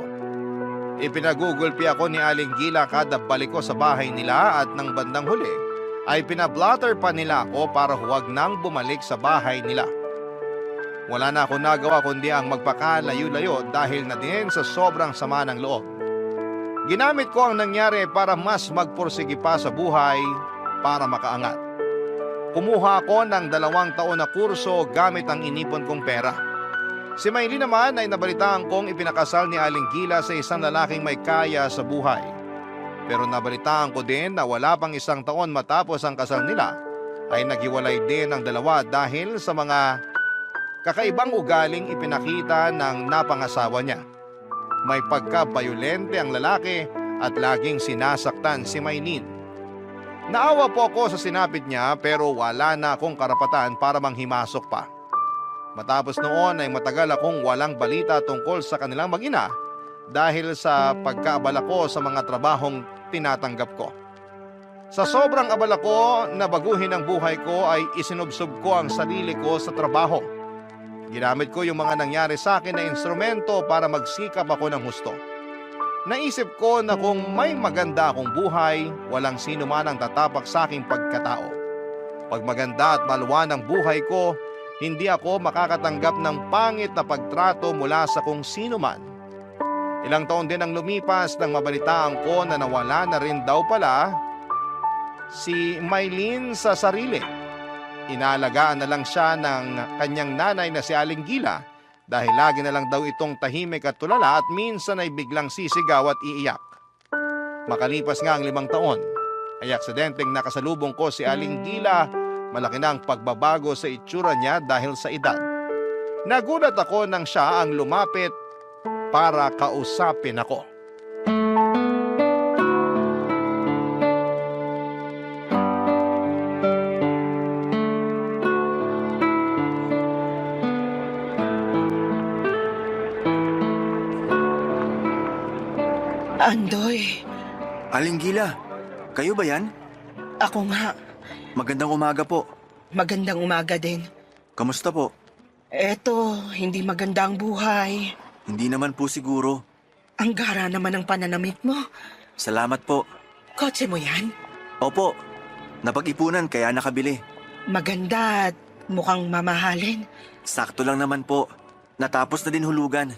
Ipinagugulpi ako ni Aling Gila kada balik ko sa bahay nila at nang bandang huli ay pinablatter pa nila ako para huwag nang bumalik sa bahay nila. Wala na ako nagawa kundi ang magpakalayo-layo dahil na din sa sobrang sama ng loob. Ginamit ko ang nangyari para mas magpursige pa sa buhay para makaangat. Kumuha ako ng 2 taon na kurso gamit ang inipon kong pera. Si Maylene naman ay nabalitaan kong ipinakasal ni Aling Gila sa isang lalaking may kaya sa buhay. Pero nabalitaan ko din na wala pang 1 taon matapos ang kasal nila ay naghiwalay din ang dalawa dahil sa mga kakaibang ugaling ipinakita ng napangasawa niya. May pagka-bayolente ang lalaki at laging sinasaktan si Maylene. Naawa po ako sa sinapit niya pero wala na akong karapatan para manghimasok pa. Matapos noon ay matagal akong walang balita tungkol sa kanilang mag-ina dahil sa pagkaabala ko sa mga trabahong tinatanggap ko. Sa sobrang abala ko na baguhin ang buhay ko ay isinubsob ko ang sarili ko sa trabaho. Ginamit ko yung mga nangyari sa akin na instrumento para magsikap ako ng husto. Naisip ko na kung may maganda akong buhay, walang sino man ang tatapak sa aking pagkatao. Pag maganda at maluwan ang buhay ko, hindi ako makakatanggap ng pangit na pagtrato mula sa kung sino man. Ilang taon din ang lumipas nang mabalitaan ko na nawala na rin daw pala si Maylene sa sarili. Inaalagaan na lang siya ng kanyang nanay na si Aling Gila dahil lagi na lang daw itong tahimik at tulala at minsan ay biglang sisigaw at iiyak. Makalipas nga ang 5 taon, ay aksidenteng nakasalubong ko si Aling Gila. Malaki na ang pagbabago sa itsura niya dahil sa edad. Nagulat ako nang siya ang lumapit para kausapin ako. Andoy, Aling Gila, kayo ba yan? ako nga. Magandang umaga po. Magandang umaga din. Kamusta po? Eto, hindi maganda ang buhay. Hindi naman po siguro. Ang gara naman ng pananamit mo. Salamat po. Kotse mo yan? Opo, napag-ipunan kaya nakabili. Maganda at mukhang mamahalin. Sakto lang naman po. Natapos na din hulugan.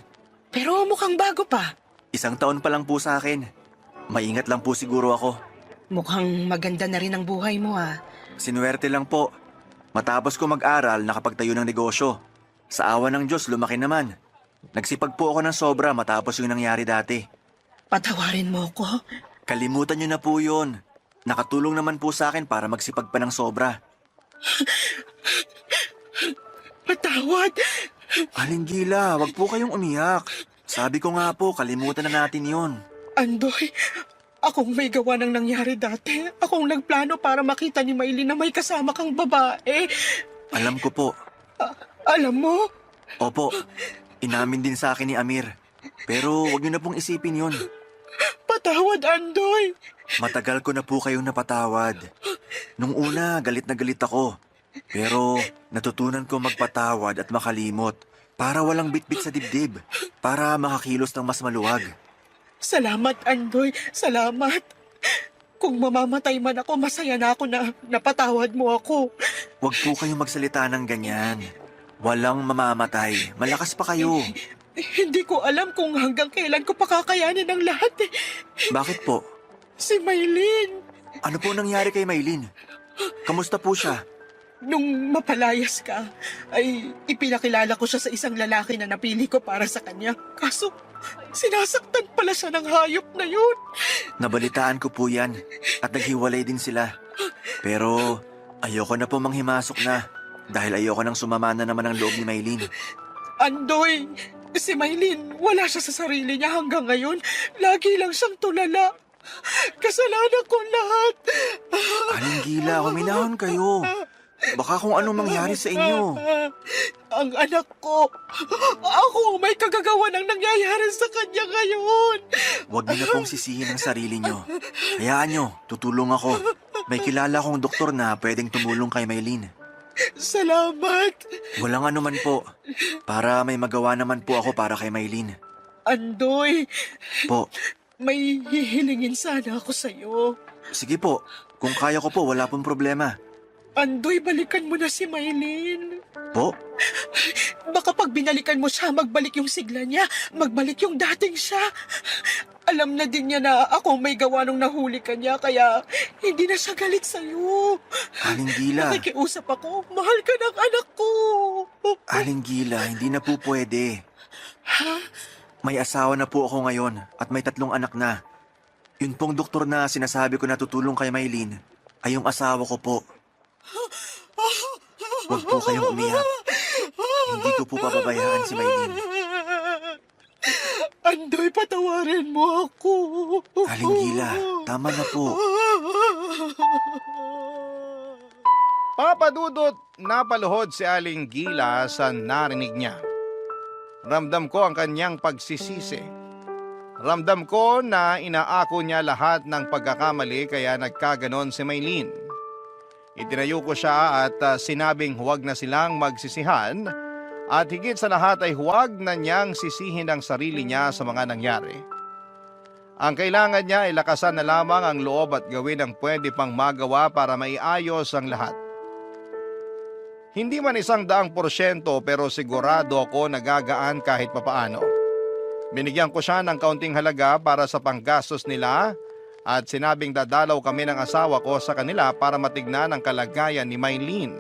Pero mukhang bago pa. 1 taon pa lang po sa akin. Maingat lang po siguro ako. Mukhang maganda na rin ang buhay mo ah. Sinuwerte lang po. Matapos ko mag-aral, nakapagtayo ng negosyo. Sa awa ng Diyos, lumaki naman. Nagsipag po ako ng sobra matapos yung nangyari dati. Patawarin mo ko. Kalimutan niyo na po yun. Nakatulong naman po sa akin para magsipag pa ng sobra. Patawad. Aling Gila, wag po kayong umiyak. Sabi ko nga po, kalimutan na natin yon. Andoy, akong may gawa ng nangyari dati. Akong nagplano para makita ni Maylene na may kasama kang babae. Alam ko po. Alam mo? Opo, inamin din sa akin ni Amir. Pero wag niyo na pong isipin yon. Patawad, Andoy. Matagal ko na po kayong napatawad. Nung una, galit na galit ako. Pero natutunan ko magpatawad at makalimot para walang bitbit sa dibdib, para makakilos ng mas maluwag. Salamat, Andoy. Salamat. Kung mamamatay man ako, masaya na ako na napatawad mo ako. Huwag po kayong magsalita ng ganyan. Walang mamamatay. Malakas pa kayo. Hindi ko alam kung hanggang kailan ko pakakayanin ang lahat. Bakit po? Si Maylene. Ano po nangyari kay Maylene? Kamusta po siya? nung mapalayas ka, ay ipinakilala ko siya sa isang lalaki na napili ko para sa kanya. Kaso, sinasaktan pala siya ng hayop na yun. Nabalitaan ko po yan at naghiwalay din sila. Pero ayoko na po manghimasok na dahil ayoko nang sumama na naman ang loob ni Maylin. Andoy, si Maylin, wala siya sa sarili niya hanggang ngayon. Lagi lang siyang tulala. Kasalanan ko lahat. Aling Gila, huminahon kayo. Baka kung anong mangyari sa inyo. Ang anak ko, ako ang may kagagawa ng nangyayari sa kanya ngayon. Huwag niyo na pong sisihin ang sarili niyo. Hayaan niyo, tutulong ako. May kilala kong doktor na pwedeng tumulong kay Maylin. Salamat. Walang anuman po. Para may magawa naman po ako para kay Maylin. Andoy, Po, may hihilingin sana ako sa'yo. sige po. Kung kaya ko po, wala pong problema. Andoy, balikan mo na si Maylin. Po? Baka pag binalikan mo siya, magbalik yung sigla niya. Magbalik yung dating siya. Alam na din niya na ako may gawa nung nahuli ka niya, kaya hindi na siya galit sa'yo. Aling Gila. Nakikiusap ako, mahal ka ng anak ko. Aling Gila, hindi na po pwede. May asawa na po ako ngayon at may 3 anak na. Yun pong doktor na sinasabi ko na tutulong kay Maylin ay yung asawa ko po. Huwag po kayong umiyak. Hindi ko po pababayaan si Maylin. Andoy, patawarin mo ako. Aling Gila, tama na po. Papa Dudut, napaluhod si Aling Gila sa narinig niya. Ramdam ko ang kanyang pagsisisi. Ramdam ko na inaako niya lahat ng pagkakamali kaya nagkaganon si Maylin. Itinayo ko siya at sinabing huwag na silang magsisihan at higit sa lahat ay huwag na niyang sisihin ang sarili niya sa mga nangyari. Ang kailangan niya ay lakasan na lamang ang loob at gawin ang pwede pang magawa para maiayos ang lahat. Hindi man 100% pero sigurado ako nagagaan kahit papaano. Binigyan ko siya ng kaunting halaga para sa panggastos nila at sinabing dadalaw kami ng asawa ko sa kanila para matignan ang kalagayan ni Maylin.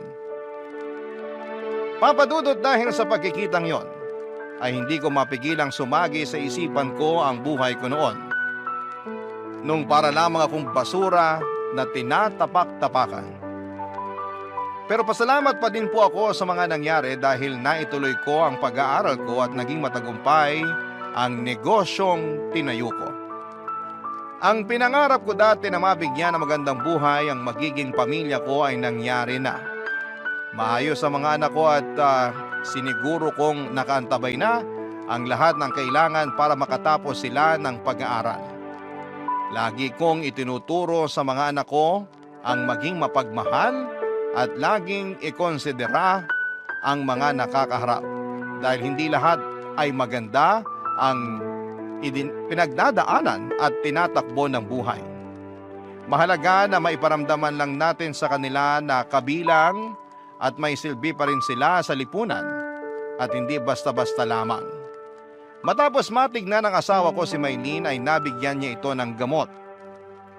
Papadudot dahil sa pagkikitang yon, ay hindi ko mapigilang sumagi sa isipan ko ang buhay ko noon. Nung para lamang akong basura na tinatapak-tapakan. Pero pasalamat pa din po ako sa mga nangyari dahil naituloy ko ang pag-aaral ko at naging matagumpay ang negosyong tinayo ko. Ang pinangarap ko dati na mabigyan ng magandang buhay ang magiging pamilya ko ay nangyari na. Maayos ang mga anak ko at siniguro kong nakaantabay na ang lahat ng kailangan para makatapos sila ng pag-aaral. Lagi kong itinuturo sa mga anak ko ang maging mapagmahal at laging ikonsidera ang mga nakakaharap dahil hindi lahat ay maganda ang pinagdadaanan at tinatakbo ng buhay. Mahalaga na maiparamdaman lang natin sa kanila na kabilang at may silbi pa rin sila sa lipunan at hindi basta-basta lamang. Matapos matignan ng asawa ko si Maylin ay nabigyan niya ito ng gamot.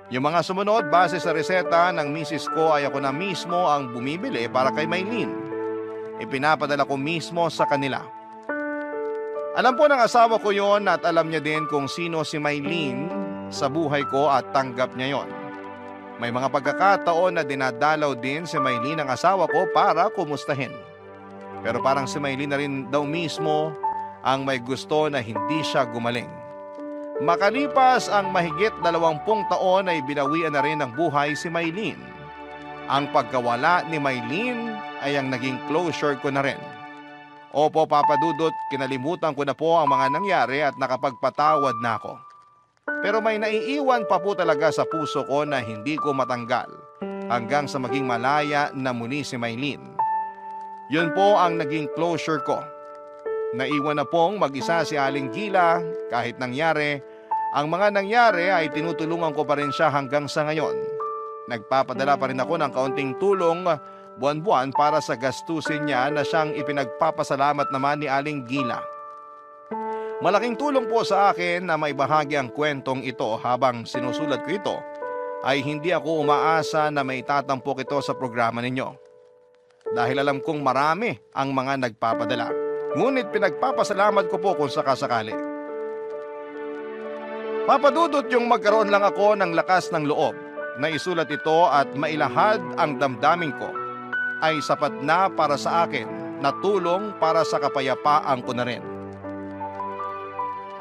Yung mga sumunod base sa reseta ng misis ko ay ako na mismo ang bumibili para kay Maylin. Ipinapadala ko mismo sa kanila. Alam po ng asawa ko yon at alam niya din kung sino si Maylin sa buhay ko at tanggap niya yon. May mga pagkakataon na dinadalaw din si Maylin ang asawa ko para kumustahin. Pero parang si Maylin na rin daw mismo ang may gusto na hindi siya gumaling. Makalipas ang mahigit 20 taon ay binawian na rin ng buhay si Maylin. Ang pagkawala ni Maylin ay ang naging closure ko na rin. Opo, Papa Dudut, kinalimutan ko na po ang mga nangyari at nakapagpatawad na ako. Pero may naiiwan pa po talaga sa puso ko na hindi ko matanggal hanggang sa maging malaya na muli si Maylin. Yun po ang naging closure ko. Naiwan na pong mag-isa si Aling Gila kahit nangyari. Ang mga nangyari ay tinutulungan ko pa rin siya hanggang sa ngayon. Nagpapadala pa rin ako ng kaunting tulong buwan-buwan para sa gastusin niya na siyang ipinagpapasalamat naman ni Aling Gila. Malaking tulong po sa akin na maibahagi ang kwentong ito habang sinusulat ko ito ay hindi ako umaasa na may tatampok ito sa programa ninyo. dahil alam kong marami ang mga nagpapadala. Ngunit pinagpapasalamat ko po kung sakasakali. Papadudot yung magkaroon lang ako ng lakas ng loob na isulat ito at mailahad ang damdamin ko ay sapat na para sa akin na tulong para sa kapayapaan ko na rin.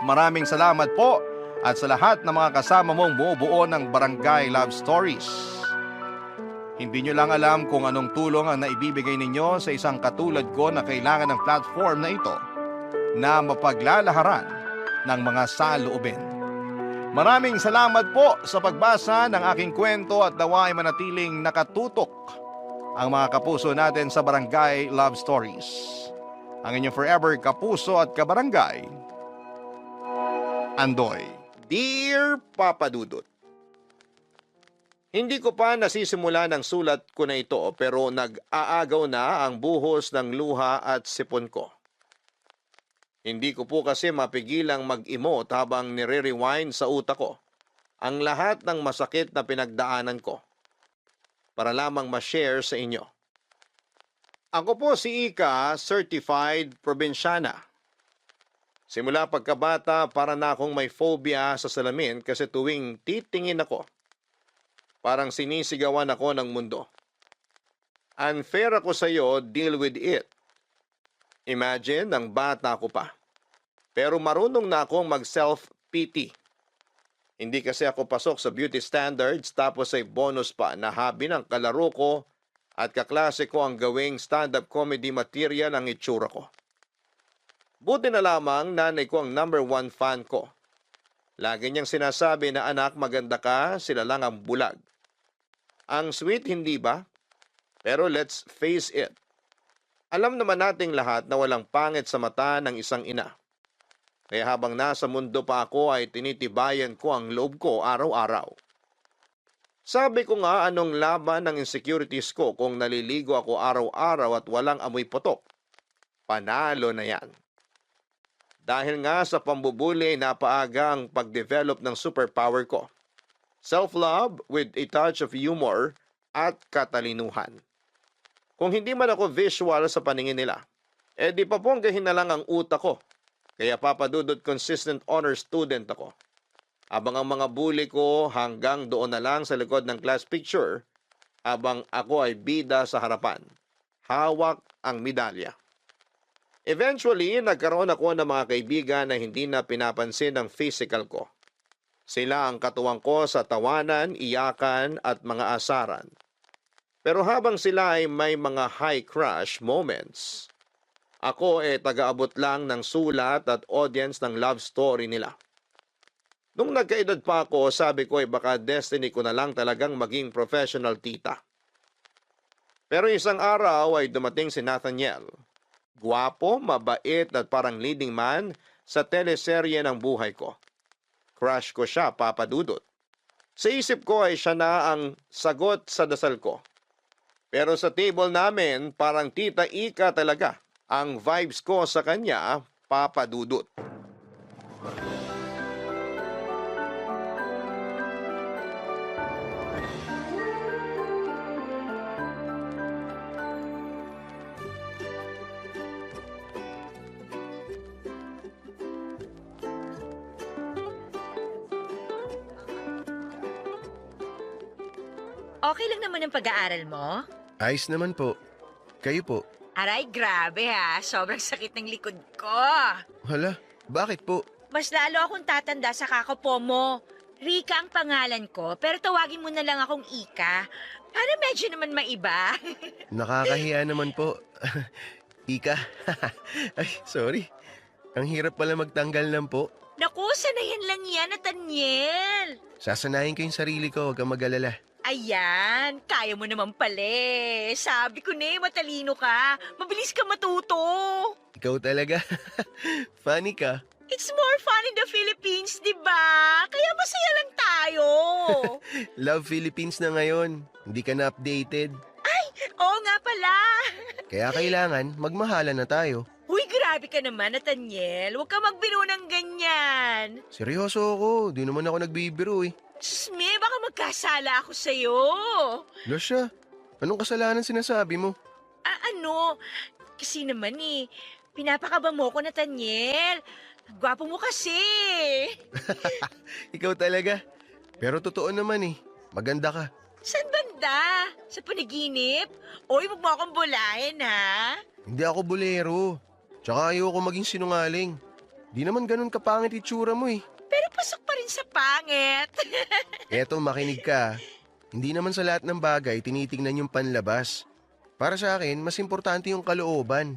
Maraming salamat po at sa lahat ng mga kasama mong bumubuo ng Barangay Love Stories. Hindi nyo lang alam kung anong tulong ang naibibigay ninyo sa isang katulad ko na kailangan ng platform na ito na mapaglalaharan ng mga saloobin. Maraming salamat po sa pagbasa ng aking kwento at nawa ay manatiling nakatutok ang mga kapuso natin sa Barangay Love Stories. Ang inyong forever kapuso at kabarangay, Andoy. Dear Papa Dudut, hindi ko pa nasisimula ng sulat ko na ito pero nag-aagaw na ang buhos ng luha at sipon ko. Hindi ko po kasi mapigilang mag-emote habang nire-rewind sa utak ko ang lahat ng masakit na pinagdaanan ko para lamang ma-share sa inyo. Ako po si Ika, Certified Probinsyana. Simula pagkabata para na akong may phobia sa salamin kasi tuwing titingin ako, parang sinisigawan ako ng mundo. Unfair ako sa iyo, deal with it. Imagine, ang bata ko pa. Pero marunong na akong mag-self-pity. Hindi kasi ako pasok sa beauty standards tapos ay bonus pa na habi ng kalaro ko at kaklase ko ang gawing stand-up comedy material ang itsura ko. Buti na lamang nanay ko ang #1 fan ko. Lagi niyang sinasabi na anak maganda ka, sila lang ang bulag. Ang sweet, hindi ba? Pero let's face it. Alam naman nating lahat na walang pangit sa mata ng isang ina. Kaya habang nasa mundo pa ako ay tinitibayan ko ang loob ko araw-araw. Sabi ko nga anong laban ng insecurities ko kung naliligo ako araw-araw at walang amoy putok. Panalo na yan. Dahil nga sa pambubuli napaaga ang pag-develop ng superpower ko. Self-love with a touch of humor at katalinuhan. Kung hindi man ako visual sa paningin nila, di paponggahin na lang ang utak ko. Kaya papadudot consistent honor student ako. Abang ang mga bully ko hanggang doon na lang sa likod ng class picture, abang ako ay bida sa harapan. Hawak ang medalya. Eventually, nagkaroon ako ng mga kaibigan na hindi na pinapansin ang physical ko. Sila ang katuwang ko sa tawanan, iyakan at mga asaran. Pero habang sila ay may mga high crush moments, ako taga-abot lang ng sulat at audience ng love story nila. Nung nagkaedad pa ako, sabi ko baka destiny ko na lang talagang maging professional tita. Pero isang araw ay dumating si Nathaniel. Guwapo, mabait at parang leading man sa teleserye ng buhay ko. Crush ko siya, Papa Dudut. Sa isip ko ay siya na ang sagot sa dasal ko. Pero sa table namin, parang Tita Ika talaga. Ang vibes ko sa kanya, Papa Dudut. Okay lang naman ang pag-aaral mo? Ayos naman po. Kayo po. Aray, grabe ha. Sobrang sakit ng likod ko. Hala, bakit po? Mas lalo akong tatanda sa kakapo mo. Rika ang pangalan ko, pero tawagin mo na lang akong Ika. Para medyo naman maiba. Nakakahiya naman po. Ika. Ay, sorry. Ang hirap pala magtanggal ng po. Naku, sanayan lang yan, Nathaniel. Sasanayin ko yung sarili ko, huwag kang mag-alala. Ayan, kaya mo naman pala. Sabi ko na matalino ka. Mabilis ka matuto. Ikaw talaga. Funny ka. It's more fun in the Philippines, di ba? Kaya masaya lang tayo. Love Philippines na ngayon. Hindi ka na updated. Oo nga pala. Kaya kailangan magmahalan na tayo. Uy, grabe ka naman, Nathaniel. Huwag ka magbiro ng ganyan. Seryoso ako. Di naman ako nagbibiro eh. Sme, baka magkasala ako sa'yo. Lasya, anong kasalanan sinasabi mo? Ano? Kasi naman pinapakaba mo ko, Nathaniel. Ang gwapo mo kasi. Ikaw talaga. Pero totoo naman maganda ka. Saan banda? Sa panaginip? Oy, wag mo akong bulahin, ha? Hindi ako bolero. Tsaka ayoko maging sinungaling. Di naman ganun kapangit itsura mo Pero pasok pa rin sa pangit. Eto, makinig ka. Hindi naman sa lahat ng bagay tinitingnan yung panlabas. Para sa akin, mas importante yung kalooban.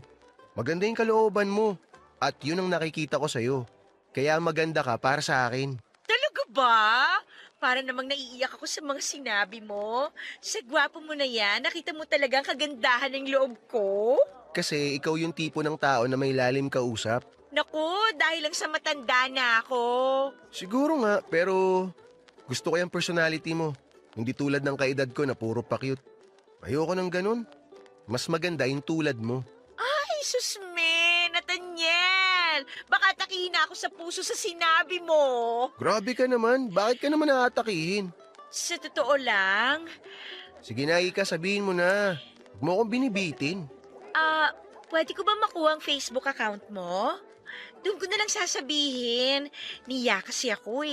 Maganda yung kalooban mo. At yun ang nakikita ko sa'yo. Kaya maganda ka para sa akin. Talaga ba? Para namang naiiyak ako sa mga sinabi mo. Sa gwapo mo na yan, nakita mo talagang kagandahan ng loob ko. Kasi ikaw yung tipo ng tao na may lalim kausap. Naku, dahil lang sa matanda na ako. Siguro nga, pero gusto ko yung personality mo. Hindi tulad ng kaedad ko na puro pa-cute. Ayoko ng ganun. Mas maganda yung tulad mo. Ay, susme, Nathaniel. Baka takihin na ako sa puso sa sinabi mo. Grabe ka naman. Bakit ka naman naatakihin? Sa totoo lang, Sige na, Ika, sabihin mo na. Huwag mo akong binibitin. pwede ko ba makuha ang Facebook account mo? Doon ko na lang sasabihin. Niya kasi ako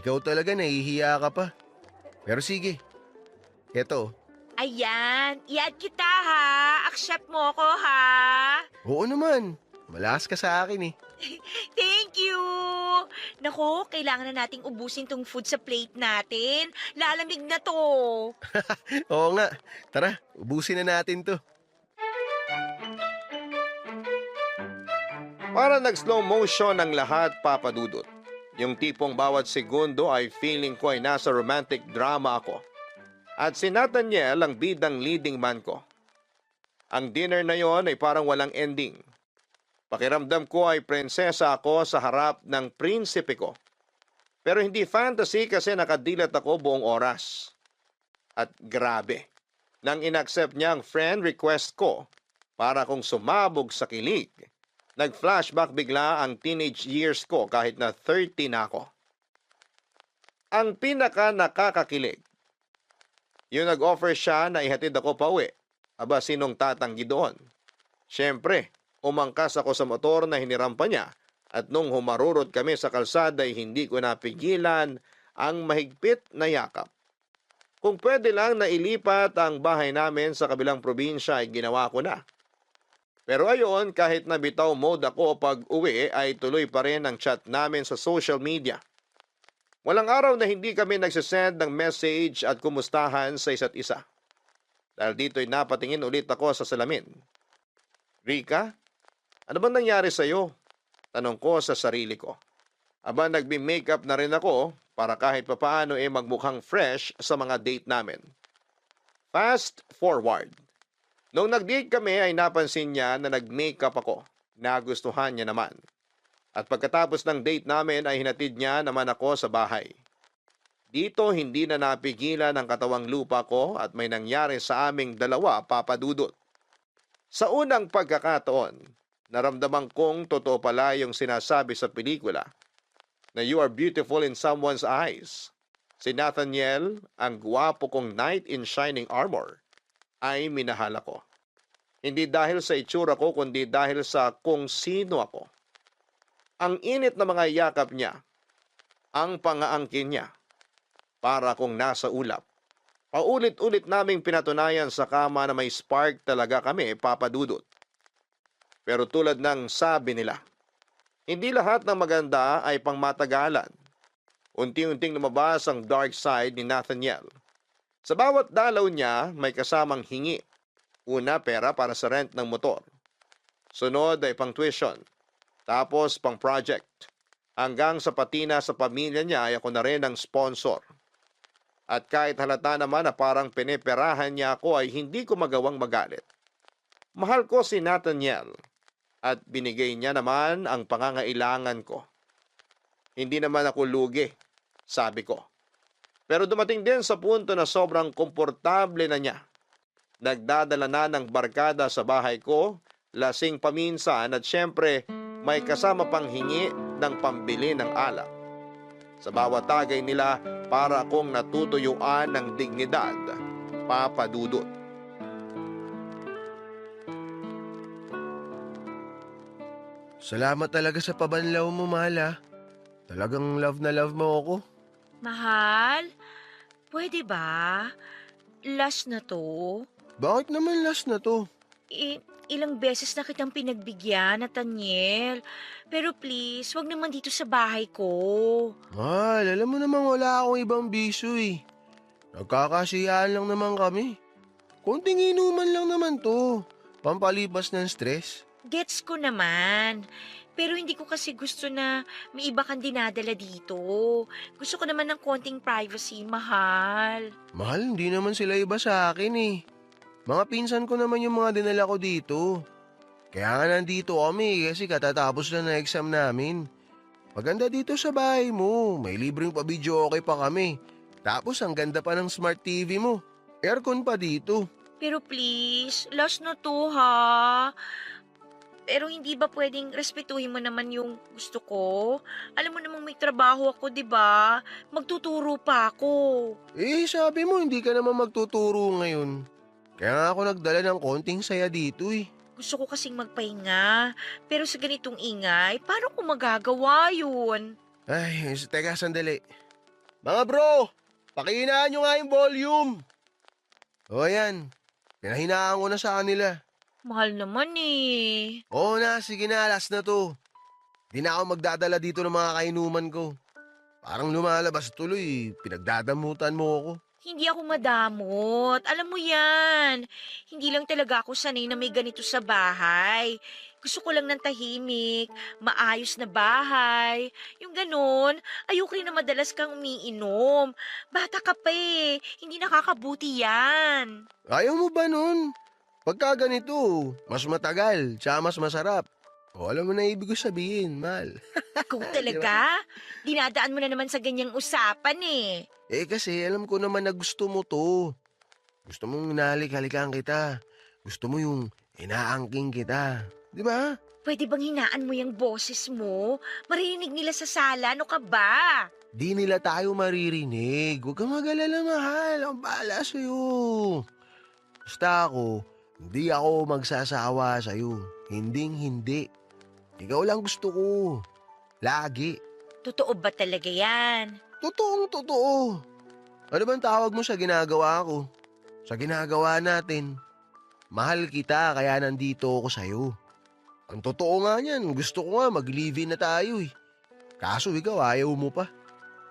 Ikaw talaga, nahihiya ka pa. Pero sige. Eto. Ayan, i-add kita ha. Accept mo ko ha. Oo naman. Malakas ka sa akin Thank you! Naku, kailangan na nating ubusin tong food sa plate natin. Lalamig na to. Oo nga. Tara, ubusin na natin to. Para nag-slow motion ang lahat, Papa Dudut. Yung tipong bawat segundo ay feeling ko ay nasa romantic drama ako. At si Nathaniel ang bidang leading man ko. Ang dinner na yon ay parang walang ending. Pakiramdam ko ay prinsesa ako sa harap ng prinsipe ko. Pero hindi fantasy kasi nakadilat ako buong oras. At grabe, nang inaccept niya ang friend request ko para kong sumabog sa kilig, nag-flashback bigla ang teenage years ko kahit na 30 na ako. Ang pinaka nakakakilig, yung nag-offer siya na ihatid ako pauwi. Aba, sinong tatanggi doon? Siyempre, umangkas ako sa motor na hiniram pa niya at nung humarurot kami sa kalsada ay hindi ko napigilan ang mahigpit na yakap. Kung pwede lang na ilipat ang bahay namin sa kabilang probinsya ay ginawa ko na. Pero ayon, kahit na bitaw mode ako pag uwi ay tuloy pa rin ang chat namin sa social media. Walang araw na hindi kami nagsisend ng message at kumustahan sa isa't isa. Dahil dito'y napatingin ulit ako sa salamin. Rika, ano bang nangyari sa'yo? Tanong ko sa sarili ko. Aba, nagbi-makeup na rin ako para kahit papaano magmukhang fresh sa mga date namin. Fast forward. Nung nag-date kami ay napansin niya na nag-makeup ako. Nagustuhan niya naman. At pagkatapos ng date namin ay hinatid niya naman ako sa bahay. Dito hindi na napigilan ang katawang lupa ko at may nangyari sa aming dalawa, Papa Dudut. Sa unang pagkakataon, naramdaman kong totoo pala yung sinasabi sa pelikula na you are beautiful in someone's eyes. Si Nathaniel, ang gwapo kong knight in shining armor, ay minahal ako. Hindi dahil sa itsura ko, kundi dahil sa kung sino ako. Ang init na mga yakap niya, ang pangaangkin niya, para kung nasa ulap. Paulit-ulit naming pinatunayan sa kama na may spark talaga kami, Papa Dudut. Pero tulad ng sabi nila, hindi lahat ng maganda ay pangmatagalan. Unti-unting lumabas ang dark side ni Nathaniel. Sa bawat dalaw niya, may kasamang hingi. Una, pera para sa rent ng motor. Sunod ay pang tuition. Tapos pang project. Hanggang sa patina sa pamilya niya ay ako na rin ang sponsor. At kahit halata naman na parang pineperahan niya ako ay hindi ko magawang magalit. Mahal ko si Nathaniel at binigay niya naman ang pangangailangan ko. Hindi naman ako lugi, sabi ko. Pero dumating din sa punto na sobrang komportable na niya. Nagdadala na ng barkada sa bahay ko, lasing paminsan at syempre may kasama pang hingi ng pambili ng alak. Sa bawat tagay nila, para akong natutuyuan ng dignidad, Papa Dudut. Salamat talaga sa pabanlaw mo, mahal ha. Talagang love na love mo ako. Mahal, pwede ba? Last na to. Bakit naman last na to? Ilang beses na kitang pinagbigyan, Nathaniel. Pero please, wag naman dito sa bahay ko. Mahal, alam mo namang wala akong ibang bisyo eh. Nagkakasiyahan lang naman kami. Konting inuman lang naman to. Pampalipas ng stress. Gets ko naman. Pero hindi ko kasi gusto na may iba kang dinadala dito. Gusto ko naman ng konting privacy, mahal. Mahal, hindi naman sila iba sa akin eh. Mga pinsan ko naman yung mga dinala ko dito. Kaya nga nandito kami kasi katatapos lang na exam namin. Maganda dito sa bahay mo. May libreng pa-video okay pa kami. Tapos ang ganda pa ng smart TV mo. Aircon pa dito. Pero please, last na to ha. Pero hindi ba pwedeng respetuhin mo naman yung gusto ko? Alam mo namang may trabaho ako, di ba? Magtuturo pa ako. Eh, sabi mo hindi ka naman magtuturo ngayon. Kaya nga ako nagdala ng konting saya dito eh. Gusto ko kasing magpahinga. Pero sa ganitong ingay, paano ko magagawa yun? Ay, teka sandali. Mga bro, pakihinaan nyo nga yung volume. O yan, pinahinaan ko na sa kanila. Mahal naman eh. Oo na, sige na, last na to. Di na ako magdadala dito ng mga kainuman ko. Parang lumalabas tuloy, pinagdadamutan mo ako. Hindi ako madamot. Alam mo yan. Hindi lang talaga ako sanay na may ganito sa bahay. Gusto ko lang ng tahimik, maayos na bahay. Yung ganun, ayoko rin na madalas kang umiinom. Bata ka pa eh. Hindi nakakabuti yan. Ayaw mo ba nun? Pagka ganito, mas matagal, tsaka mas masarap. O alam mo na ibig ko sabihin, mahal. Ikaw talaga? Dinadaan mo na naman sa ganyang usapan eh. Eh kasi alam ko naman na gusto mo to. Gusto mong inahalik-halikan kita. Gusto mo yung inaangking kita. Di ba? Pwede bang hinaan mo yung boses mo? Marinig nila sa sala, ano ka ba? Di nila tayo maririnig. Huwag kang mag-alala, mahal. Ang bahala sa'yo. Basta ako, hindi ako magsasawa sa'yo. Hinding-hindi. Ikaw lang gusto ko. Lagi. Totoo ba talaga yan? Totoong totoo. Ano bang tawag mo sa ginagawa ko? Sa ginagawa natin. Mahal kita kaya nandito ako sa'yo. Ang totoo nga niyan, gusto ko nga mag-live-in na tayo eh. Kaso ikaw ayaw mo pa.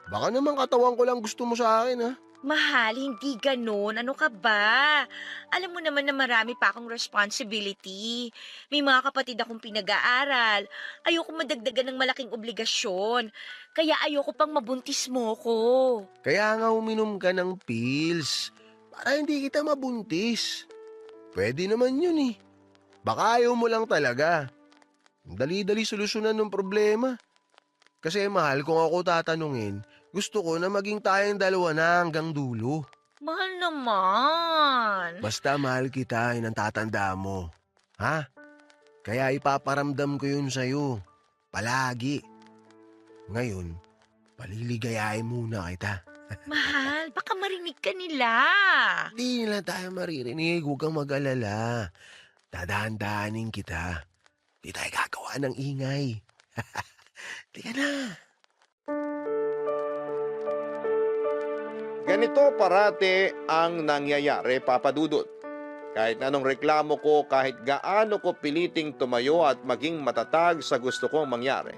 Baka naman katawan ko lang gusto mo sa akin ha. Mahal, hindi ganun. Ano ka ba? Alam mo naman na marami pa akong responsibility. May mga kapatid akong pinag-aaral. Ayoko madagdagan ng malaking obligasyon. Kaya ayoko pang mabuntis mo ko. Kaya nga uminom ka ng pills. Para hindi kita mabuntis. Pwede naman yun eh. Baka ayaw mo lang talaga. Dali-dali solusyonan ng problema. Kasi mahal, kung ako tatanungin, gusto ko na maging tayong dalawa na hanggang dulo. Mahal naman. Basta mahal kita, yun ang tatanda mo. Ha? Kaya ipaparamdam ko yun sa'yo. Palagi. Ngayon, paliligayahin muna kita. Mahal, baka marinig ka nila. Hindi nila tayo maririnig, huwag kang mag-alala. Dadahan-dahanin kita. Di tayo gagawa ng ingay. Tika na. Ganito parate ang nangyayari, Papa Dudut. Kahit anong reklamo ko, kahit gaano ko piliting tumayo at maging matatag sa gusto kong mangyari.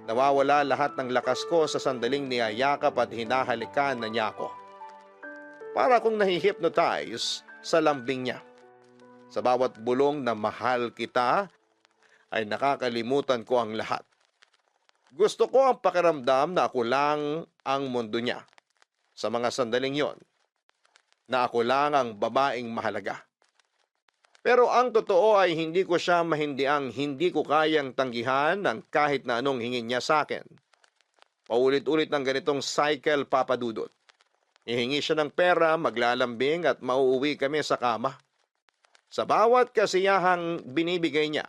Nawawala lahat ng lakas ko sa sandaling niyayakap at hinahalikan na niya ako. Para akong nahihypnotize sa lambing niya. Sa bawat bulong na mahal kita, ay nakakalimutan ko ang lahat. Gusto ko ang pakiramdam na ako lang ang mundo niya. Sa mga sandaling yon, na ako lang ang babaeng mahalaga. Pero ang totoo ay hindi ko siya mahindiang hindi ko kayang tanggihan ng kahit na anong hingin niya sa akin. Paulit-ulit ng ganitong cycle, Papa Dudut. Ihingi siya ng pera, maglalambing at mauuwi kami sa kama. Sa bawat kasiyahang binibigay niya,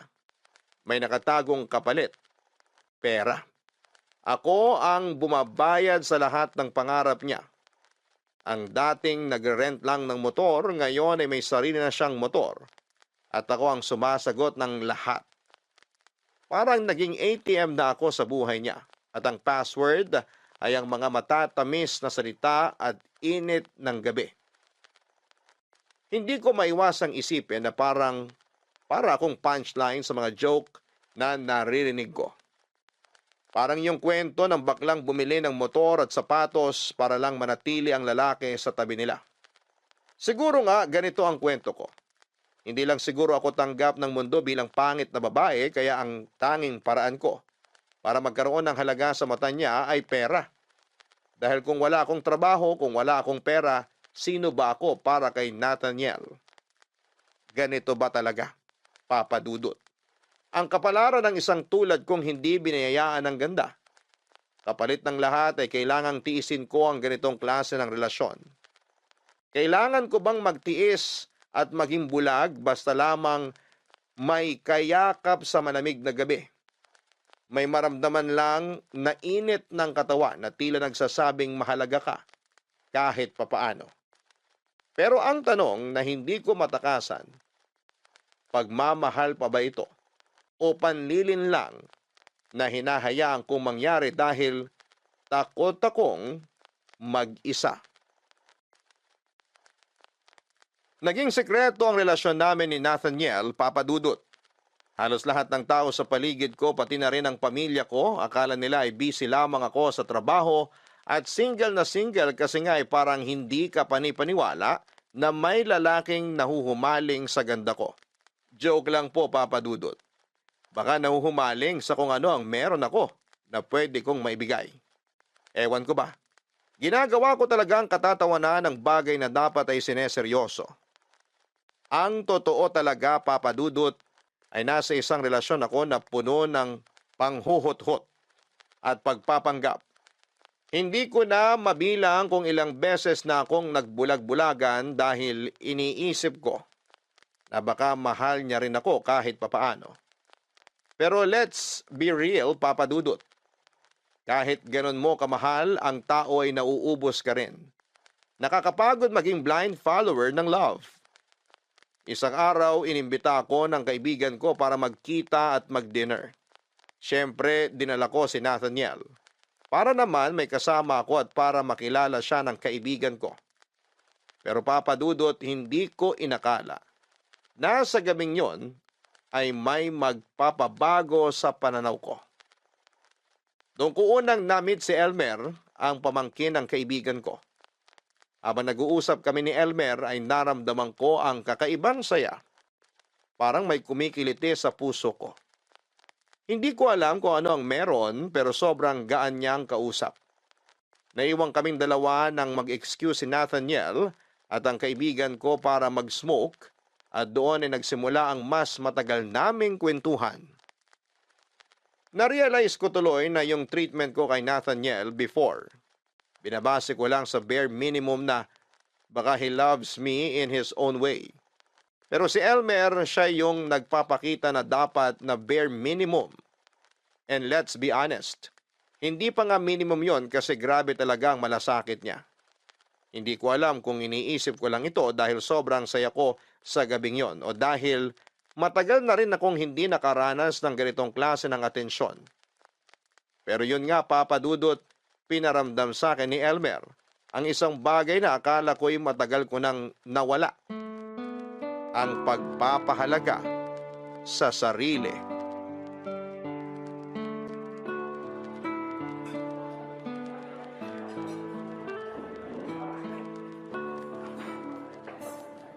may nakatagong kapalit, pera. Ako ang bumabayad sa lahat ng pangarap niya. Ang dating nagre-rent lang ng motor, ngayon ay may sarili na siyang motor. At ako ang sumasagot ng lahat. Parang naging ATM na ako sa buhay niya. At ang password ay ang mga matatamis na salita at init ng gabi. Hindi ko maiwasang isipin na para akong punchline sa mga joke na naririnig ko. Parang yung kwento ng baklang bumili ng motor at sapatos para lang manatili ang lalaki sa tabi nila. Siguro nga ganito ang kwento ko. Hindi lang siguro ako tanggap ng mundo bilang pangit na babae, kaya ang tanging paraan ko para magkaroon ng halaga sa mata niya ay pera. Dahil kung wala akong trabaho, kung wala akong pera, sino ba ako para kay Nathaniel? Ganito ba talaga, Papa Dudut? Ang kapalaran ng isang tulad kong hindi binayayaan ng ganda. Kapalit ng lahat ay kailangang tiisin ko ang ganitong klase ng relasyon. Kailangan ko bang magtiis at maging bulag basta lamang may kayakap sa malamig na gabi? May maramdaman lang na init ng katawan na tila nagsasabing mahalaga ka kahit papaano. Pero ang tanong na hindi ko matakasan, pagmamahal pa ba ito? O panlilin lang na hinahayaan kong mangyari dahil takot akong mag-isa. Naging sekreto ang relasyon namin ni Nathaniel, Papa Dudut. Halos lahat ng tao sa paligid ko, pati na rin ang pamilya ko, akala nila ay busy lamang ako sa trabaho at single na single kasi nga ay parang hindi ka panipaniwala na may lalaking nahuhumaling sa ganda ko. Joke lang po, Papa Dudut. Baka nahuhumaling sa kung ano ang meron ako na pwede kong maibigay. Ewan ko ba? Ginagawa ko talaga ang katatawanan ng bagay na dapat ay sineseryoso. Ang totoo talaga, Papa Dudut, ay nasa isang relasyon ako na puno ng panghuhot-hot at pagpapanggap. Hindi ko na mabilang kung ilang beses na akong nagbulag-bulagan dahil iniisip ko na baka mahal niya rin ako kahit papaano. Pero let's be real, Papa Dudut. Kahit ganon mo kamahal, ang tao ay nauubos ka rin. Nakakapagod maging blind follower ng love. Isang araw, inimbita ako ng kaibigan ko para magkita at mag-dinner. Siyempre, dinala ko si Nathaniel. Para naman may kasama ako at para makilala siya ng kaibigan ko. Pero Papa Dudut, hindi ko inakala na sa gabing yon ay may magpapabago sa pananaw ko. Doon ko unang na-meet si Elmer, ang pamangkin ng kaibigan ko. Habang nag-uusap kami ni Elmer ay naramdaman ko ang kakaibang saya. Parang may kumikiliti sa puso ko. Hindi ko alam kung ano ang meron pero sobrang gaan niyang kausap. Naiwang kaming dalawa nang mag-excuse si Nathaniel at ang kaibigan ko para mag-smoke at doon ay nagsimula ang mas matagal naming kwentuhan. Narealize ko tuloy na yung treatment ko kay Nathaniel before. Binabase ko lang sa bare minimum na baka he loves me in his own way. Pero si Elmer, siya yung nagpapakita na dapat na bare minimum. And let's be honest, hindi pa nga minimum yon kasi grabe talaga ang malasakit niya. Hindi ko alam kung iniisip ko lang ito dahil sobrang saya ko sa gabing yon o dahil matagal na rin akong hindi nakaranas ng ganitong klase ng atensyon. Pero yun nga, Papa Dudut, pinaramdam sa akin ni Elmer ang isang bagay na akala ko'y matagal ko nang nawala. Ang pagpapahalaga sa sarili.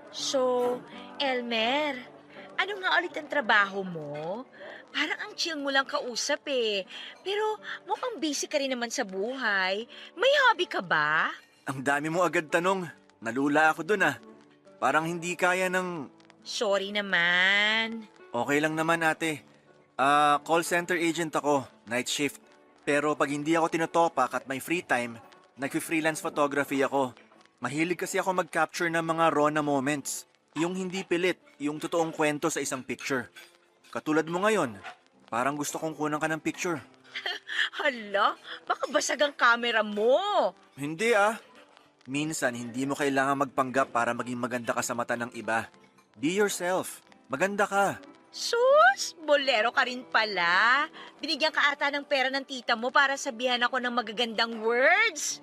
So, Elmer, ano nga ulit ang trabaho mo? Parang ang chill mo lang kausap eh. Pero mukhang busy ka rin naman sa buhay. May hobby ka ba? Ang dami mo agad tanong. Nalula ako dun ah. Parang hindi kaya ng... Sorry naman. Okay lang naman ate. Call center agent ako, night shift. Pero pag hindi ako tinotopak at may free time, nag-freelance photography ako. Mahilig kasi ako mag-capture ng mga raw na moments. Yung hindi pilit, yung totoong kwento sa isang picture. Katulad mo ngayon, parang gusto kong kunan ka ng picture. Hala, baka basag ang camera mo. Hindi ah. Minsan, hindi mo kailangan magpanggap para maging maganda ka sa mata ng iba. Be yourself. Maganda ka. Sus, bolero ka rin pala. Binigyan ka ata ng pera ng tita mo para sabihan ako ng magagandang words.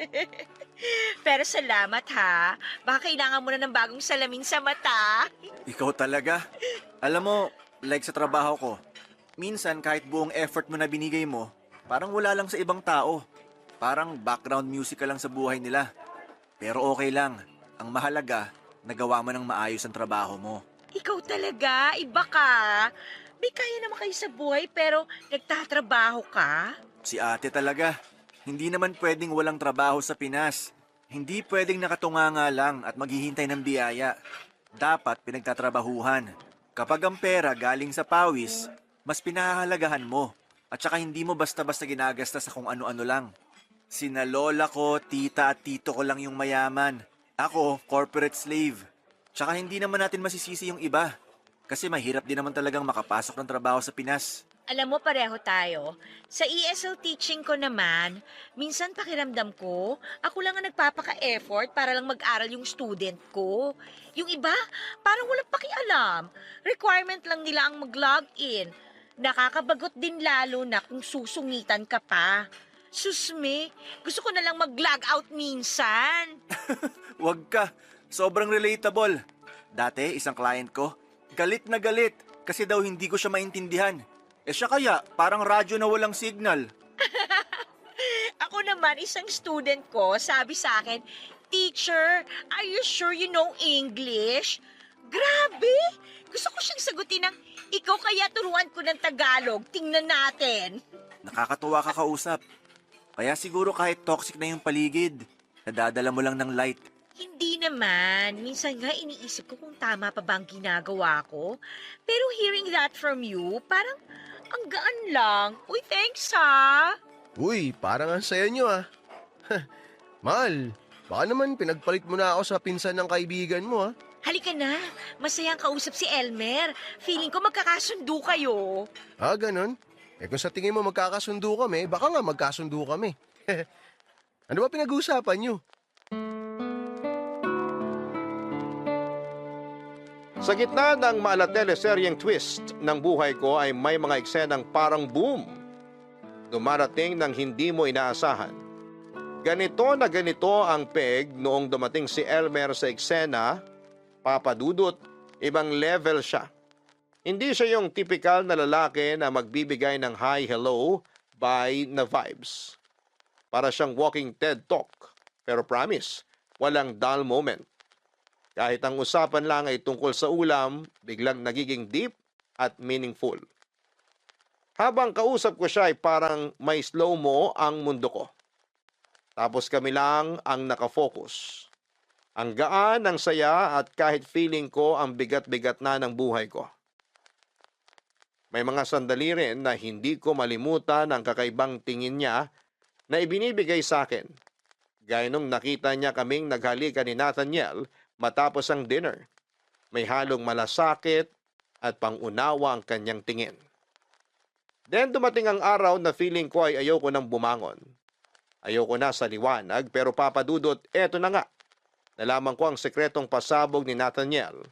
Pero salamat ha. Baka kailangan mo na ng bagong salamin sa mata. Ikaw talaga. Alam mo, like sa trabaho ko, minsan kahit buong effort mo na binigay mo, parang wala lang sa ibang tao. Parang background music ka lang sa buhay nila. Pero okay lang. Ang mahalaga, nagawa mo ng maayos ang trabaho mo. Ikaw talaga, iba ka. May kaya naman kayo sa buhay pero nagtatrabaho ka? Si ate talaga. Hindi naman pwedeng walang trabaho sa Pinas. Hindi pwedeng nakatunganga lang at maghihintay ng biyaya. Dapat pinagtatrabahuhan. Kapag ang pera galing sa pawis, mas pinahahalagahan mo. At saka hindi mo basta-basta ginagasta sa kung ano-ano lang. Sina lola ko, tita at tito ko lang yung mayaman. Ako, corporate slave. Tsaka hindi naman natin masisisi yung iba. Kasi mahirap din naman talagang makapasok ng trabaho sa Pinas. Alam mo, pareho tayo. Sa ESL teaching ko naman, minsan pakiramdam ko, ako lang ang nagpapaka-effort para lang mag-aral yung student ko. Yung iba, parang walang pakialam. Requirement lang nila ang mag-log in. Nakakabagot din lalo na kung susungitan ka pa. Susme, gusto ko na lang mag-log out minsan. Wag ka. Sobrang relatable. Dati, isang client ko, galit na galit kasi daw hindi ko siya maintindihan. Siya kaya, parang radyo na walang signal. Ako naman, isang student ko, sabi sa akin, "Teacher, are you sure you know English?" Grabe! Gusto ko siyang sagutin ng, "Ikaw kaya turuan ko ng Tagalog, tingnan natin." Nakakatuwa ka kausap. Kaya siguro kahit toxic na yung paligid, nadadala mo lang ng light. Hindi naman. Minsan nga iniisip ko kung tama pa ba ang ginagawa ko. Pero hearing that from you, parang ang gaan lang. Uy, thanks ha! Uy, parang ang saya nyo ah. Mahal, baka naman pinagpalit mo na ako sa pinsan ng kaibigan mo ah. Halika na. Masayang kausap si Elmer. Feeling ko magkakasundo kayo. Ah, ganun? Kung sa tingin mo magkakasundo kami, baka nga magkasundo kami. Ano ba pinag-uusapan nyo? Sa gitna ng malateleseryeng twist ng buhay ko ay may mga eksenang parang boom. Dumarating ng hindi mo inaasahan. Ganito na ganito ang peg noong dumating si Elmer sa eksena, papadudot, ibang level siya. Hindi siya yung typical na lalaki na magbibigay ng hi, hello, bye na vibes. Para siyang walking TED Talk. Pero promise, walang dull moment. Kahit ang usapan lang ay tungkol sa ulam, biglang nagiging deep at meaningful. Habang kausap ko siya ay parang may slow-mo ang mundo ko. Tapos kami lang ang nakafocus. Ang gaan, ang saya at kahit feeling ko ang bigat-bigat na ng buhay ko. May mga sandali rin na hindi ko malimutan ang kakaibang tingin niya na ibinibigay sa akin. Gaya nung nakita niya kaming naghalikan ni Nathaniel matapos ang dinner. May halong malasakit at pangunawa ang kanyang tingin. Then dumating ang araw na feeling ko ay ayoko nang bumangon. Ayoko na sa liwanag pero papadudot, eto na nga. Nalaman ko ang sekretong pasabog ni Nathaniel.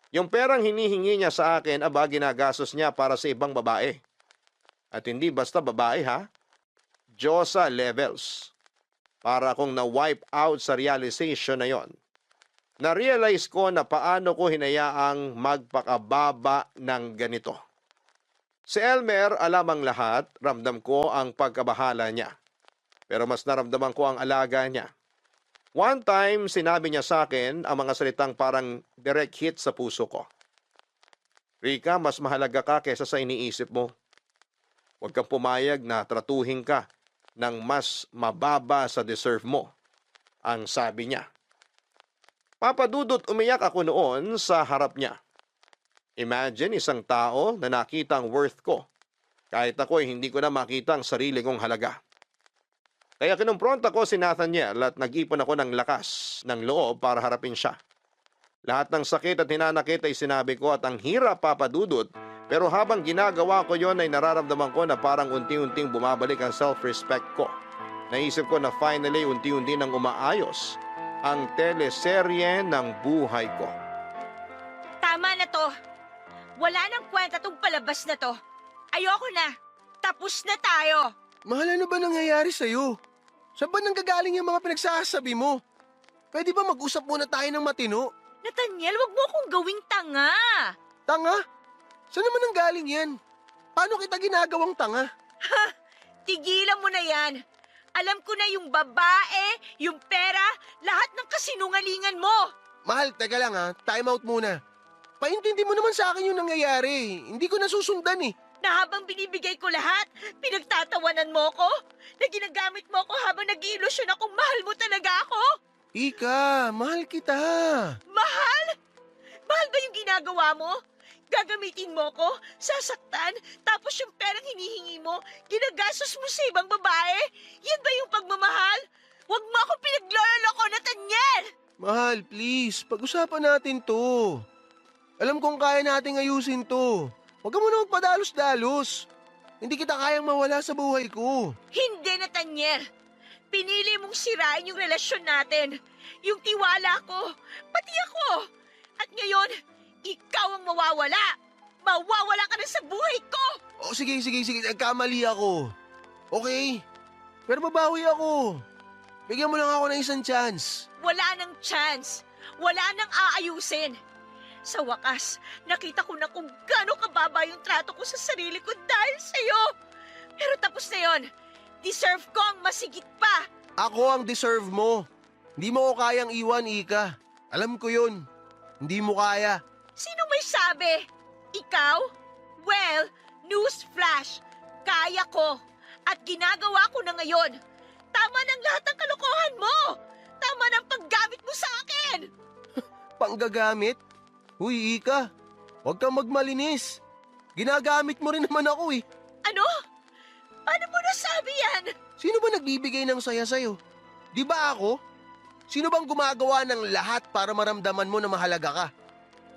Yung perang hinihingi niya sa akin, ginagastos niya para sa ibang babae. At hindi basta babae ha, Diyosa levels. Para akong na-wipe out sa realization na yon. Na-realize ko na paano ko hinayaang magpakababa ng ganito. Si Elmer, alam ang lahat, ramdam ko ang pagkabahala niya. Pero mas naramdaman ko ang alaga niya. One time, sinabi niya sa akin ang mga salitang parang direct hit sa puso ko. Rika, mas mahalaga ka kesa sa iniisip mo. Huwag kang pumayag na tratuhin ka ng mas mababa sa deserve mo, ang sabi niya. Papadudot, umiyak ako noon sa harap niya. Imagine isang tao na nakita ang worth ko. Kahit ako ay hindi ko na makita ang sarili kong halaga. Kaya kinumpronta ko si Nathaniel at nag-ipon ako ng lakas ng loob para harapin siya. Lahat ng sakit at hinanakit ay sinabi ko at ang hirap papadudot, pero habang ginagawa ko yon ay nararamdaman ko na parang unti-unting bumabalik ang self-respect ko. Naisip ko na finally unti-unti nang umaayos ang teleserye ng buhay ko. Tama na to. Wala nang kwenta tong palabas na to. Ayoko na. Tapos na tayo. Mahal, ano ba nangyayari sa'yo? Saan ba nanggagaling yung mga pinagsasabi mo? Pwede ba mag-usap muna tayo ng matino? Nathaniel, wag mo akong gawing tanga. Tanga? Saan naman nanggaling yan? Paano kita ginagawang tanga? Tigilan mo na yan. Alam ko na yung babae, yung pera, lahat ng kasinungalingan mo. Mahal, teka lang ha. Time out muna. Paintindi mo naman sa akin yung nangyayari. Hindi ko nasusundan eh. Na habang binibigay ko lahat, pinagtatawanan mo ko? Na ginagamit mo ko habang nag-iilusyon akong mahal mo talaga ako? Ika, mahal kita. Mahal? Mahal ba yung ginagawa mo? Gagamitin mo ko, sasaktan, tapos yung perang hinihingi mo, ginagastos mo sa ibang babae? Yan ba yung pagmamahal? Huwag mo ako pinagloloko, Nathaniel! Mahal, please. Pag-usapan natin to. Alam kong kaya nating ayusin to. Huwag ka muna magpadalos-dalos. Hindi kita kayang mawala sa buhay ko. Hindi, Nathaniel. Pinili mong sirain yung relasyon natin. Yung tiwala ko, pati ako. At ngayon, ikaw ang mawawala. Mawawala ka na sa buhay ko. Oh, sige. Nagkamali ako. Okay. Pero babawi ako. Bigyan mo lang ako ng isang chance. Wala nang chance. Wala nang aayusin. Sa wakas, nakita ko na kung gaano kababa yung trato ko sa sarili ko dahil sa'yo. Pero tapos na yon. Deserve ko ang masigit pa. Ako ang deserve mo. Hindi mo ko kayang iwan, Ika. Alam ko yun. Hindi mo kaya. Sino may sabi? Ikaw? Well, newsflash. Kaya ko. At ginagawa ko na ngayon. Tama ng lahat ng kalokohan mo. Tama ng paggamit mo sa akin. Panggagamit? Uy, Ika. Huwag kang magmalinis. Ginagamit mo rin naman ako eh. Ano? Paano mo nasabi yan? Sino ba nagbibigay ng saya sa'yo? Di ba ako? Sino bang gumagawa ng lahat para maramdaman mo na mahalaga ka?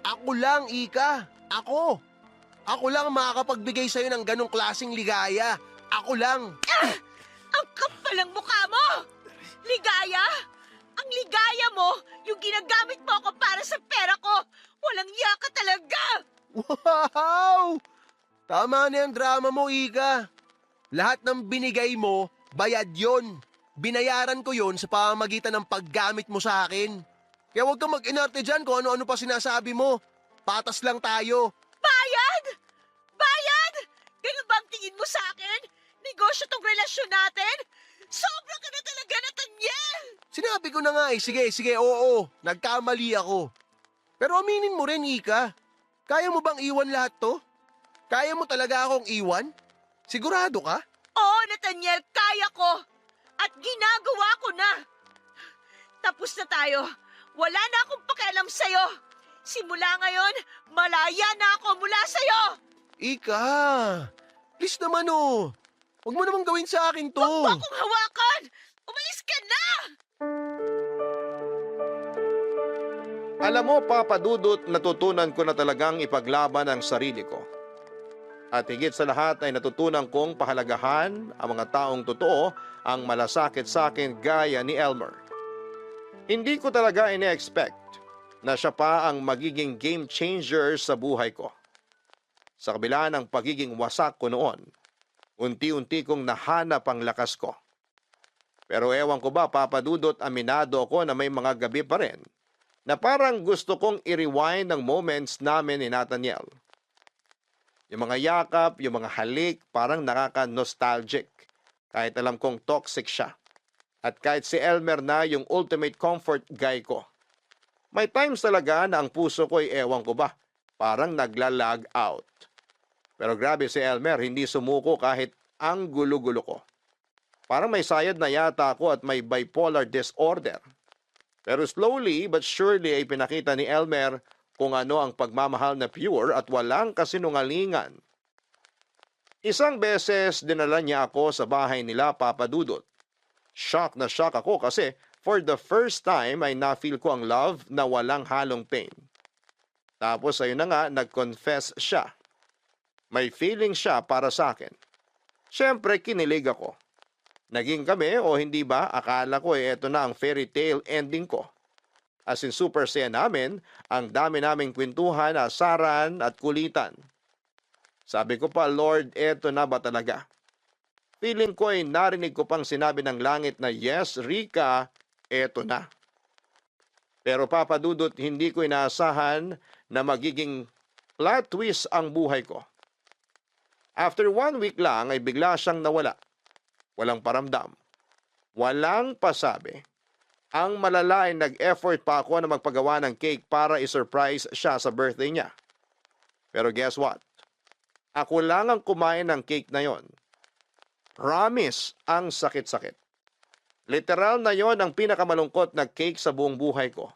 Ako lang, Ika. Ako. Ako lang ang makakapagbigay sa'yo ng ganong klaseng ligaya. Ako lang. Ang kapal ng mukha mo! Ligaya? Ang ligaya mo, yung ginagamit mo ako para sa pera ko. Walang iya ka talaga! Wow! Tama na yung drama mo, Ika. Lahat ng binigay mo, bayad yon. Binayaran ko yon sa pamamagitan ng paggamit mo sa akin. Kaya huwag kang mag-inarte dyan kung ano-ano pa sinasabi mo. Patas lang tayo. Bayad? Bayad? Ganun ba ang tingin mo sa akin? Negosyo tong relasyon natin? Sobra ka na talaga, Nathaniel! Sinabi ko na nga eh, sige, oo, nagkamali ako. Pero aminin mo rin, Ika. Kaya mo bang iwan lahat to? Kaya mo talaga akong iwan? Sigurado ka? Oo, Nathaniel, kaya ko. At ginagawa ko na. Tapos na tayo. Wala na akong pakialam sa'yo. Simula ngayon, malaya na ako mula sa'yo. Ika, please naman oh. Huwag mo namang gawin sa akin to. Huwag mo akong hawakan. Umalis ka na! Alam mo, Papa Dudut, natutunan ko na talagang ipaglaban ang sarili ko. At higit sa lahat ay natutunan kong pahalagahan ang mga taong totoo ang malasakit sa akin gaya ni Elmer. Hindi ko talaga ine-expect na siya pa ang magiging game changer sa buhay ko. Sa kabila ng pagiging wasak ko noon, unti-unti kong nahanap ang lakas ko. Pero ewan ko ba, Papa Dudut, aminado ako na may mga gabi pa rin na parang gusto kong i-rewind ang moments namin ni Nathaniel. Yung mga yakap, yung mga halik, parang nakaka-nostalgic. Kahit alam kong toxic siya. At kahit si Elmer na yung ultimate comfort guy ko. May times talaga na ang puso ko ay ewan ko ba, parang naglalag out. Pero grabe si Elmer, hindi sumuko kahit ang gulo-gulo ko. Parang may sayad na yata ako at may bipolar disorder. Pero slowly but surely ay pinakita ni Elmer kung ano ang pagmamahal na pure at walang kasinungalingan. Isang beses dinala niya ako sa bahay nila, Papa Dudut. Shock na shock ako kasi for the first time ay na-feel ko ang love na walang halong pain. Tapos ayun na nga, nag-confess siya. May feeling siya para sa akin. Siyempre, kinilig ako. Naging kami o hindi ba, akala ko eto na ang fairy tale ending ko. As in super saya namin, ang dami naming kwentuhan, asaran at kulitan. Sabi ko pa, Lord, eto na ba talaga? Feeling ko ay narinig ko pang sinabi ng langit na yes, Rika, eto na. Pero Papa Dudut, hindi ko inaasahan na magiging plot twist ang buhay ko. After 1 week lang ay bigla siyang nawala. Walang paramdam. Walang pasabi. Ang malala ay nag-effort pa ako na magpagawa ng cake para i-surprise siya sa birthday niya. Pero guess what? Ako lang ang kumain ng cake na yon. Promise, ang sakit-sakit. Literal na yon ang pinakamalungkot na cake sa buong buhay ko.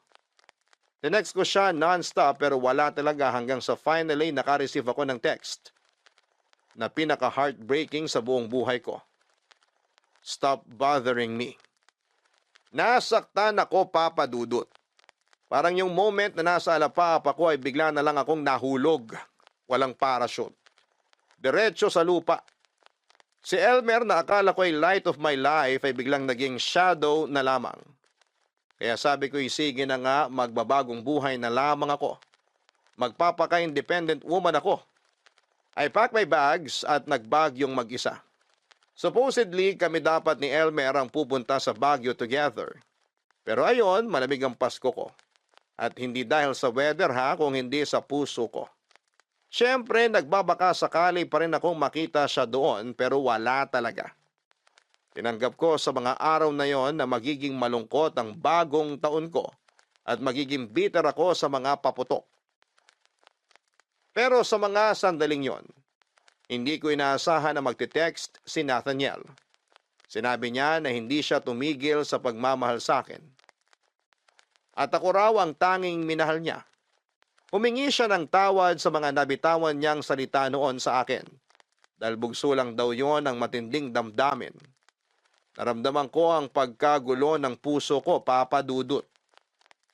Tinext ko siya non-stop pero wala talaga hanggang sa finally naka-receive ako ng text na pinaka-heartbreaking sa buong buhay ko. Stop bothering me. Nasaktan ako, Papa Dudut. Parang yung moment na nasa alapapa ko ay bigla na lang akong nahulog. Walang parachute. Diretso sa lupa. Si Elmer na akala ko ay light of my life ay biglang naging shadow na lamang. Kaya sabi ko, sige na nga, magbabagong buhay na lamang ako. Magpapaka-independent woman ako. I packed my bags at nagbagyong mag-isa. Supposedly, kami dapat ni Elmer ang pupunta sa Baguio together. Pero ayon, malamig ang Pasko ko. At hindi dahil sa weather kung hindi sa puso ko. Siyempre, nagbabaka sakali pa rin akong makita siya doon pero wala talaga. Tinanggap ko sa mga araw na yon na magiging malungkot ang bagong taon ko at magiging bitter ako sa mga paputok. Pero sa mga sandaling yon, hindi ko inaasahan na magte-text si Nathaniel. Sinabi niya na hindi siya tumigil sa pagmamahal sa akin. At ako raw ang tanging minahal niya. Humingi siya ng tawad sa mga nabitawan niyang salita noon sa akin. Dahil bugso lang daw yon ang matinding damdamin. Naramdaman ko ang pagkagulo ng puso ko, Papa Dudut.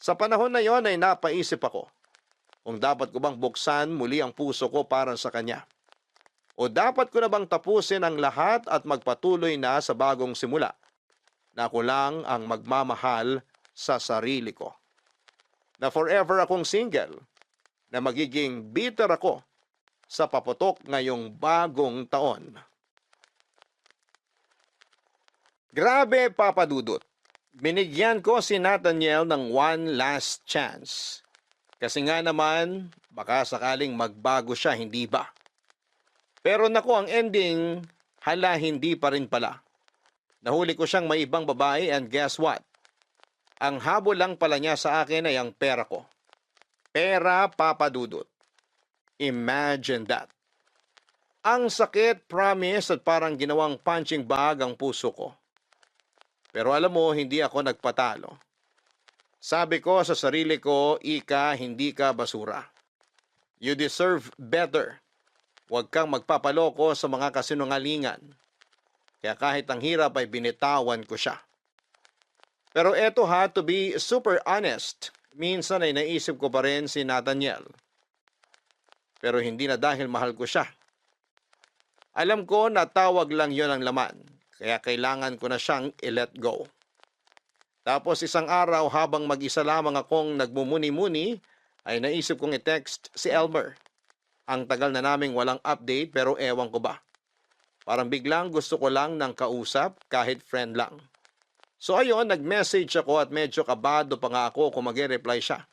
Sa panahon na yon ay napaisip ako kung dapat ko bang buksan muli ang puso ko para sa kanya. O dapat ko na bang tapusin ang lahat at magpatuloy na sa bagong simula na ako lang ang magmamahal sa sarili ko. Na forever akong single, na magiging bitter ako sa paputok ngayong bagong taon. Grabe, Papa Dudut. Binigyan ko si Nathaniel ng one last chance. Kasi nga naman, baka sakaling magbago siya, hindi ba? Pero naku, ang ending, hala hindi pa rin pala. Nahuli ko siyang may ibang babae and guess what? Ang habol lang pala niya sa akin ay ang pera ko. Pera, Papa Dudut. Imagine that. Ang sakit, promise, at parang ginawang punching bag ang puso ko. Pero alam mo, hindi ako nagpatalo. Sabi ko sa sarili ko, Ika, hindi ka basura. You deserve better. Huwag kang magpapaloko sa mga kasinungalingan. Kaya kahit ang hirap ay binitawan ko siya. Pero eto to be super honest, minsan ay naisip ko pa rin si Nathaniel. Pero hindi na dahil mahal ko siya. Alam ko na tawag lang yon ang laman, kaya kailangan ko na siyang i-let go. Tapos isang araw habang mag-isa lamang akong nagmumuni-muni, ay naisip kong i-text si Elmer. Ang tagal na naming walang update pero ewan ko ba. Parang biglang gusto ko lang ng kausap kahit friend lang. So ayun, nag-message ako at medyo kabado pa nga ako kung mag-reply siya.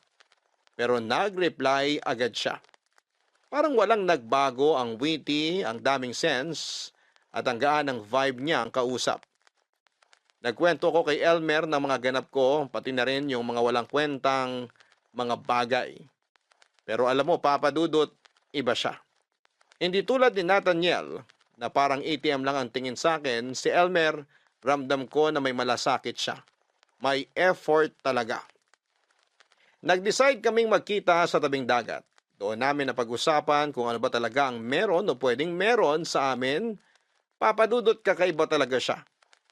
Pero nag-reply agad siya. Parang walang nagbago, ang witty, ang daming sense, at ang gaan ng vibe niya ang kausap. Nagkwento ko kay Elmer ng mga ganap ko, pati na rin yung mga walang kwentang mga bagay. Pero alam mo, Papa Dudut, iba siya. Hindi tulad ni Nathaniel, na parang ATM lang ang tingin sa akin, si Elmer, ramdam ko na may malasakit siya. May effort talaga. Nag-decide kaming magkita sa tabing dagat. Doon namin napag-usapan kung ano ba talaga ang meron o pwedeng meron sa amin. Papa Dudut, kakaiba talaga siya.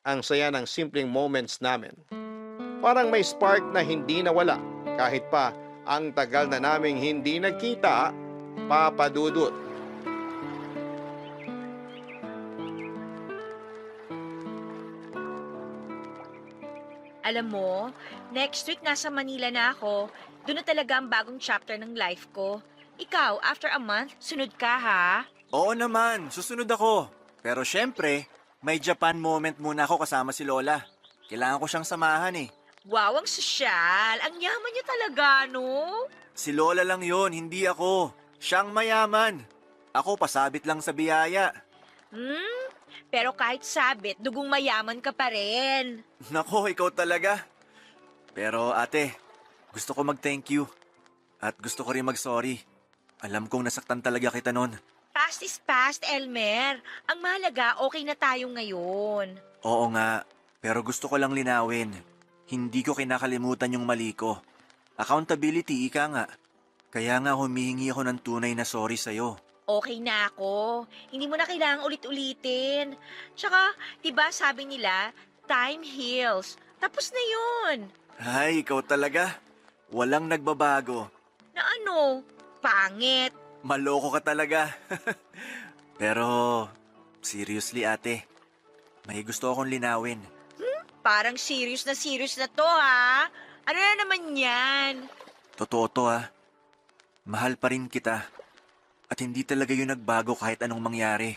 Ang saya ng simpleng moments namin. Parang may spark na hindi nawala. Kahit pa ang tagal na naming hindi nagkita, Papa Dudut. Alam mo, next week nasa Manila na ako. Doon na talaga ang bagong chapter ng life ko. Ikaw, after a month, sunod ka ha? Oo naman, susunod ako. Pero syempre, may Japan moment muna ako kasama si Lola. Kailangan ko siyang samahan eh. Wow, ang sosyal. Ang yaman niya talaga, no? Si Lola lang yon, hindi ako. Siyang mayaman. Ako pasabit lang sa biyaya. Pero kahit sabit, dugong mayaman ka pa rin. Nako, ikaw talaga. Pero ate, gusto ko mag-thank you. At gusto ko rin mag-sorry. Alam kong nasaktan talaga kita noon. Past is past, Elmer. Ang mahalaga, okay na tayo ngayon. Oo nga, pero gusto ko lang linawin. Hindi ko kinakalimutan yung mali ko. Accountability, ika nga. Kaya nga humihingi ako ng tunay na sorry sa'yo. Okay na ako. Hindi mo na kailangang ulit-ulitin. Tsaka, diba sabi nila, time heals. Tapos na yun. Ay, ikaw talaga. Walang nagbabago. Na ano? Pangit. Maloko ka talaga. Pero, seriously ate, may gusto akong linawin. Parang serious na to ha. Ano na naman yan? Totoo to ah. Mahal pa rin kita. At hindi talaga yun nagbago kahit anong mangyari.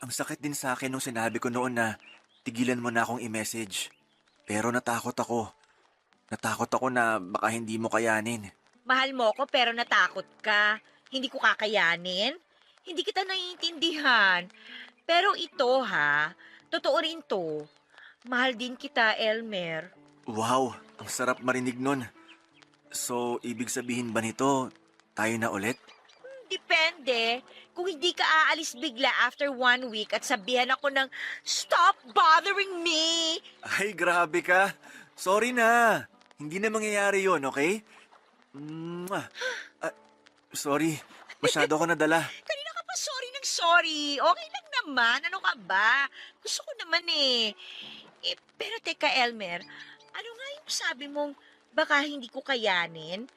Ang sakit din sa akin nung sinabi ko noon na tigilan mo na akong i-message. Pero natakot ako. Natakot ako na baka hindi mo kayanin. Mahal mo ko pero natakot ka. Hindi ko kakayanin. Hindi kita naiintindihan. Pero ito ha, totoo rin to. Mahal din kita, Elmer. Wow, ang sarap marinig nun. So, ibig sabihin ba nito, tayo na ulit? Depende. Kung hindi ka aalis bigla after 1 week at sabihan ako ng, "Stop bothering me!" Ay, grabe ka. Sorry na. Hindi na mangyayari yon, okay? Sorry, masyado ako nadala. Kanina ka pa sorry ng sorry. Okay lang naman. Ano ka ba? Gusto ko naman eh. Pero teka, Elmer. Ano nga yung sabi mong baka hindi ko kayanin?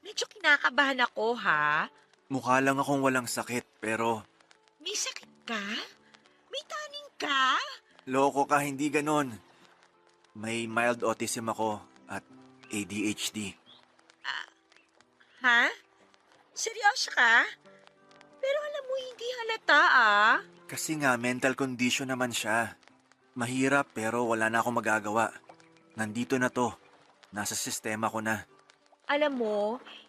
Medyo kinakabahan ako, ha? Mukha lang akong walang sakit, pero May sakit ka? May taning ka? loko ka, hindi ganon. May mild autism ako at ADHD. Ha? Seryoso ka? Pero alam mo, hindi halata ah. Kasi nga, mental condition naman siya. Mahirap pero wala na akong magagawa. Nandito na to. Nasa sistema ko na. Alam mo,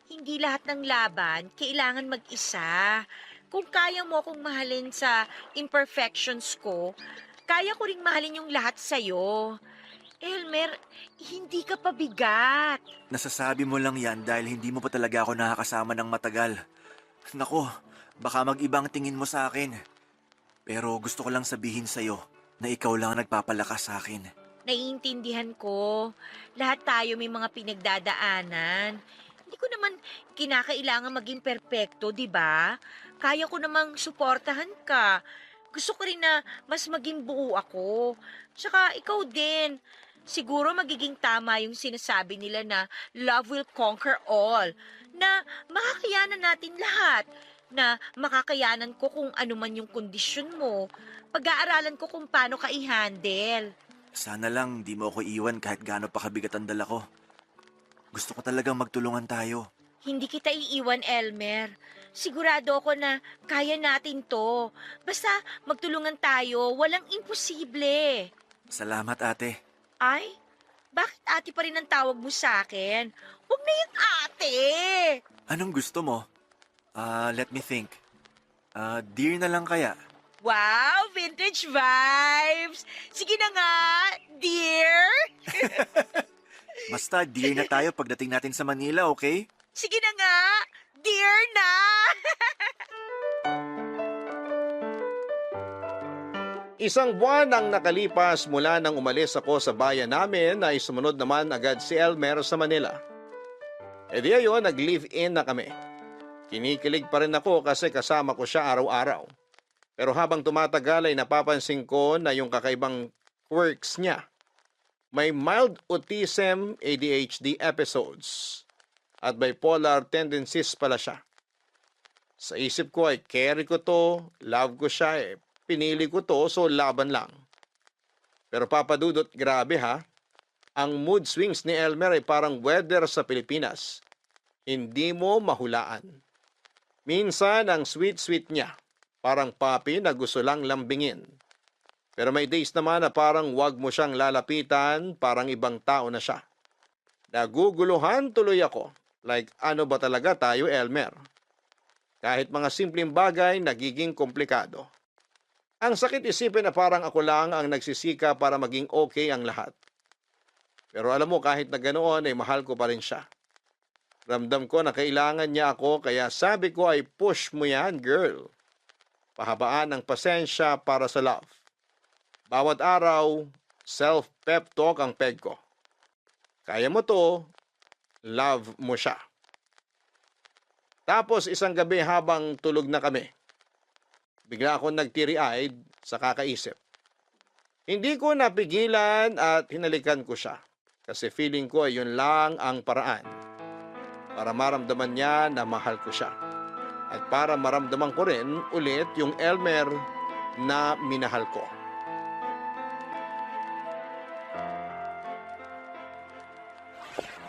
hindi lahat ng laban kailangan mag-isa. Kung kaya mo akong mahalin sa imperfections ko, kaya ko ring mahalin yung lahat sa'yo. Elmer, hindi ka pabigat. Nasasabi mo lang yan dahil hindi mo pa talaga ako nakakasama ng matagal. Nako, baka mag-ibang tingin mo sa akin. Pero gusto ko lang sabihin sa'yo na ikaw lang ang nagpapalakas sa akin. Naiintindihan ko. Lahat tayo may mga pinagdadaanan. Hindi ko naman kinakailangan maging perpekto, di ba? Kaya ko namang suportahan ka. Gusto ko rin na mas maging buo ako. Tsaka ikaw din. Siguro magiging tama yung sinasabi nila na love will conquer all. Na makakayanan natin lahat. Na makakayanan ko kung ano man yung kondisyon mo. Pag-aaralan ko kung paano ka i-handle. Sana lang di mo ako iwan kahit gaano pa kabigat ang dala ko. Gusto ko talagang magtulungan tayo. Hindi kita iiwan, Elmer. Sigurado ako na kaya natin to. Basta magtulungan tayo, walang imposible. Salamat ate. Ay, bakit ate pa rin ang tawag mo sa akin? Huwag na yung ate! Anong gusto mo? Let me think. Dear na lang kaya? Wow, vintage vibes! Sige na nga, dear! Basta dear na tayo pagdating natin sa Manila, okay? Sige na nga, dear na! Isang buwan ang nakalipas mula nang umalis ako sa bayan namin ay sumunod naman agad si Elmer sa Manila. E di ayon, nag-live-in na kami. Kinikilig pa rin ako kasi kasama ko siya araw-araw. Pero habang tumatagal ay napapansin ko na yung kakaibang quirks niya. May mild autism, ADHD episodes at bipolar tendencies pala siya. Sa isip ko ay carry ko to, love ko siya pinili ko to so laban lang. Pero papadudot, grabe ha. Ang mood swings ni Elmer ay parang weather sa Pilipinas. Hindi mo mahulaan. Minsan ang sweet-sweet niya, parang papi na gusto lang lambingin. Pero may days naman na parang wag mo siyang lalapitan, parang ibang tao na siya. Naguguluhan tuloy ako. Like, ano ba talaga tayo, Elmer? Kahit mga simpleng bagay, nagiging komplikado. Ang sakit isipin na parang ako lang ang nagsisika para maging okay ang lahat. Pero alam mo, kahit na ganoon, ay mahal ko pa rin siya. Ramdam ko na kailangan niya ako, kaya sabi ko ay push mo yan, girl. Pahabaan ng pasensya para sa love. Bawat araw, self-pep talk ang peg ko. Kaya mo to, love mo siya. Tapos isang gabi habang tulog na kami, bigla akong nagtiri-eyed sa kakaisip. Hindi ko napigilan at hinalikan ko siya kasi feeling ko ay yun lang ang paraan para maramdaman niya na mahal ko siya at para maramdaman ko rin ulit yung Elmer na minahal ko.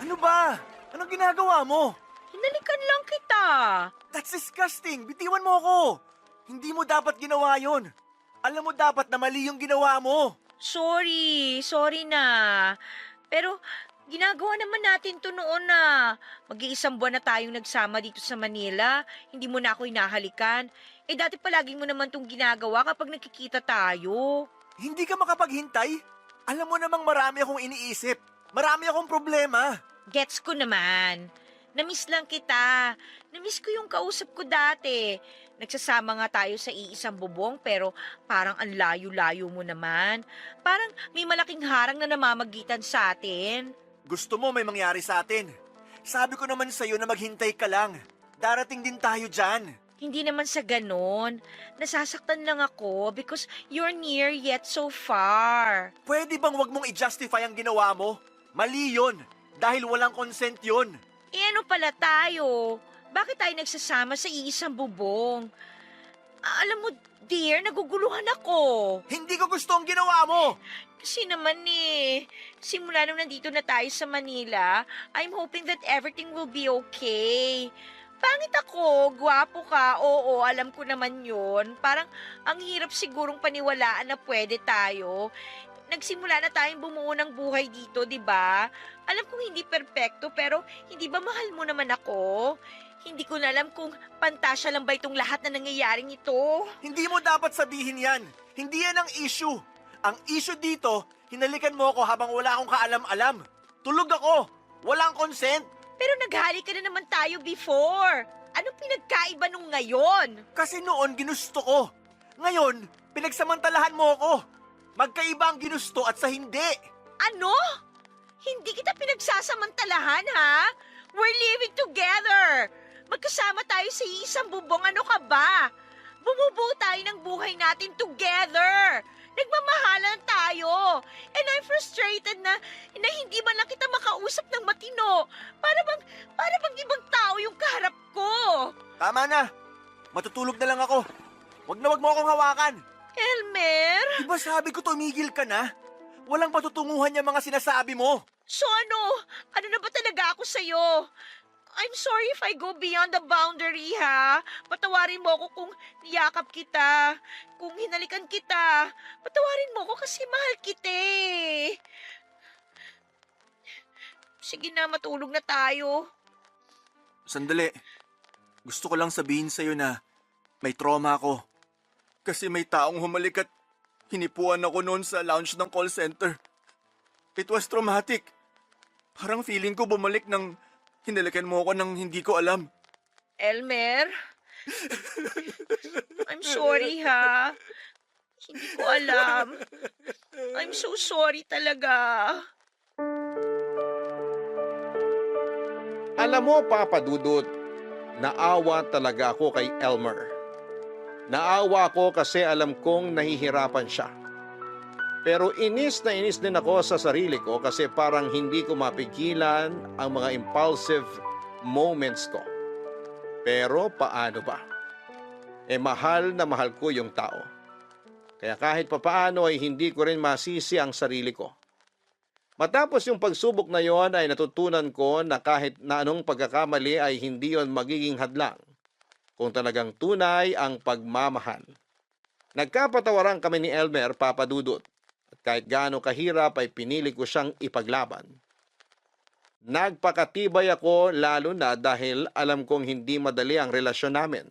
Ano ba? Anong ginagawa mo? Hinalikan lang kita. That's disgusting! Bitiwan mo ako! Hindi mo dapat ginawa yon. Alam mo dapat na mali yung ginawa mo. Sorry na. Pero ginagawa naman natin to noon na. Mag-iisang buwan na tayong nagsama dito sa Manila. Hindi mo na ako hinahalikan. Eh dati palagi mo naman tong ginagawa kapag nakikita tayo. Hindi ka makapaghintay? Alam mo namang marami akong iniisip. Marami akong problema. Gets ko naman. Namiss lang kita. Namiss ko yung kausap ko dati. Nagsasama nga tayo sa iisang bubong pero parang ang layo-layo mo naman. Parang may malaking harang na namamagitan sa atin. Gusto mo may mangyari sa atin. Sabi ko naman sa'yo na maghintay ka lang. Darating din tayo dyan. Hindi naman sa ganon. Nasasaktan lang ako because you're near yet so far. Pwede bang wag mong i-justify ang ginawa mo? Mali yun. Dahil walang consent yun. Eh ano pala tayo? Bakit tayo nagsasama sa iisang bubong? Alam mo, dear, naguguluhan ako. Hindi ko gusto ang ginawa mo. Kasi naman simula nung nandito na tayo sa Manila, I'm hoping that everything will be okay. Pangit ako, gwapo ka, oo, alam ko naman yun. Parang ang hirap sigurong paniwalaan na pwede tayo. Nagsimula na tayong bumuo ng buhay dito, di ba? Alam kong hindi perpekto, pero hindi ba mahal mo naman ako? Hindi ko na alam kung pantasya lang ba itong lahat na nangyayaring ito. Hindi mo dapat sabihin yan. Hindi yan ang issue. Ang issue dito, hinalikan mo ako habang wala akong kaalam-alam. Tulog ako. Walang consent. Pero naghali ka na naman tayo before. Anong pinagkaiba nung ngayon? Kasi noon ginusto ko. Ngayon, pinagsamantalahan mo ako. Magkaiba ang ginusto at sa hindi. Ano? Hindi kita pinagsasamantalahan, ha? We're living together. Magkasama tayo sa isang bubong. Ano ka ba? Bumubuo tayo ng buhay natin together. Nagmamahalan tayo. And I'm frustrated na hindi man lang kita makausap ng matino. Para bang ibang tao yung kaharap ko. Tama na. Matutulog na lang ako. Wag mo akong hawakan. Elmer? Diba sabi ko tumigil ka na? Walang patutunguhan yung mga sinasabi mo. So ano? Ano na ba talaga ako sa'yo? I'm sorry if I go beyond the boundary, ha? Patawarin mo ako kung niyakap kita, kung hinalikan kita. Patawarin mo ako kasi mahal kita eh. Sige na, matulog na tayo. Sandali. Gusto ko lang sabihin sa'yo na may trauma ako. Kasi may taong humalik at hinipuan ako noon sa lounge ng call center. It was traumatic. Parang feeling ko bumalik nang hinalikan mo ako nang hindi ko alam. Elmer? I'm sorry, ha? Hindi ko alam. I'm so sorry talaga. Alam mo, Papa Dudut, naawa talaga ako kay Elmer. Naawa ako kasi alam kong nahihirapan siya. Pero inis na inis din ako sa sarili ko kasi parang hindi ko mapigilan ang mga impulsive moments ko. Pero paano ba? Mahal na mahal ko yung tao. Kaya kahit papaano ay hindi ko rin masisi ang sarili ko. Matapos yung pagsubok na yon ay natutunan ko na kahit na anong pagkakamali ay hindi yon magiging hadlang kung talagang tunay ang pagmamahal. Nagkapatawaran kami ni Elmer, Papa Dudut, at kahit gaano kahirap ay pinili ko siyang ipaglaban. Nagpakatibay ako lalo na dahil alam kong hindi madali ang relasyon namin.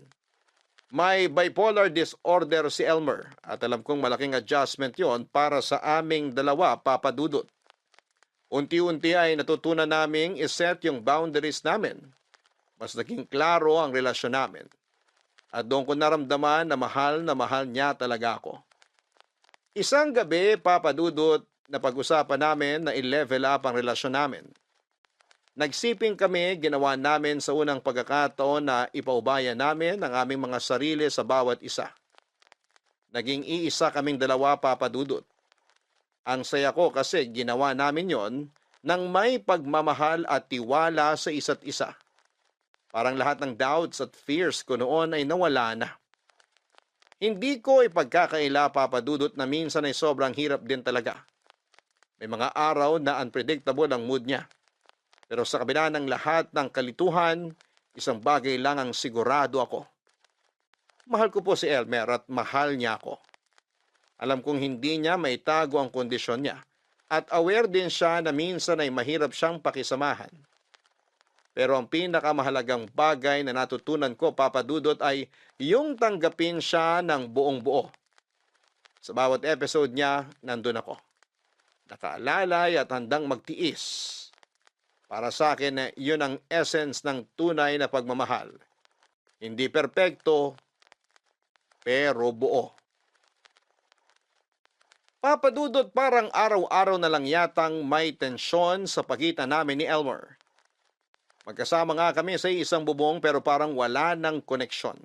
May bipolar disorder si Elmer at alam kong malaking adjustment yon para sa aming dalawa, Papa Dudut. Unti-unti ay natutunan naming iset yung boundaries namin. Mas naging klaro ang relasyon namin. At doon ko naramdaman na mahal niya talaga ako. Isang gabi, Papa Dudut, na pag-usapan namin na i-level up ang relasyon namin. Nagsiping kami, ginawa namin sa unang pagkakataon na ipaubaya namin ang aming mga sarili sa bawat isa. Naging iisa kaming dalawa, Papa Dudut. Ang saya ko kasi ginawa namin yon nang may pagmamahal at tiwala sa isa't isa. Parang lahat ng doubts at fears ko noon ay nawala na. Hindi ko ipagkakaila, Papa Dudut, na minsan ay sobrang hirap din talaga. May mga araw na unpredictable ang mood niya. Pero sa kabila ng lahat ng kalituhan, isang bagay lang ang sigurado ako. Mahal ko po si Elmer at mahal niya ako. Alam kong hindi niya maitago ang kondisyon niya at aware din siya na minsan ay mahirap siyang pakisamahan. Pero ang pinakamahalagang bagay na natutunan ko, Papa Dudut, ay yung tanggapin siya ng buong buo. Sa bawat episode niya, nandun ako. Nakaalalay at handang magtiis. Para sa akin, yun ang essence ng tunay na pagmamahal. Hindi perpekto, pero buo. Papa Dudut, parang araw-araw na lang yatang may tensyon sa pagitan namin ni Elmer. Magkasama nga kami sa isang bubong pero parang wala ng koneksyon.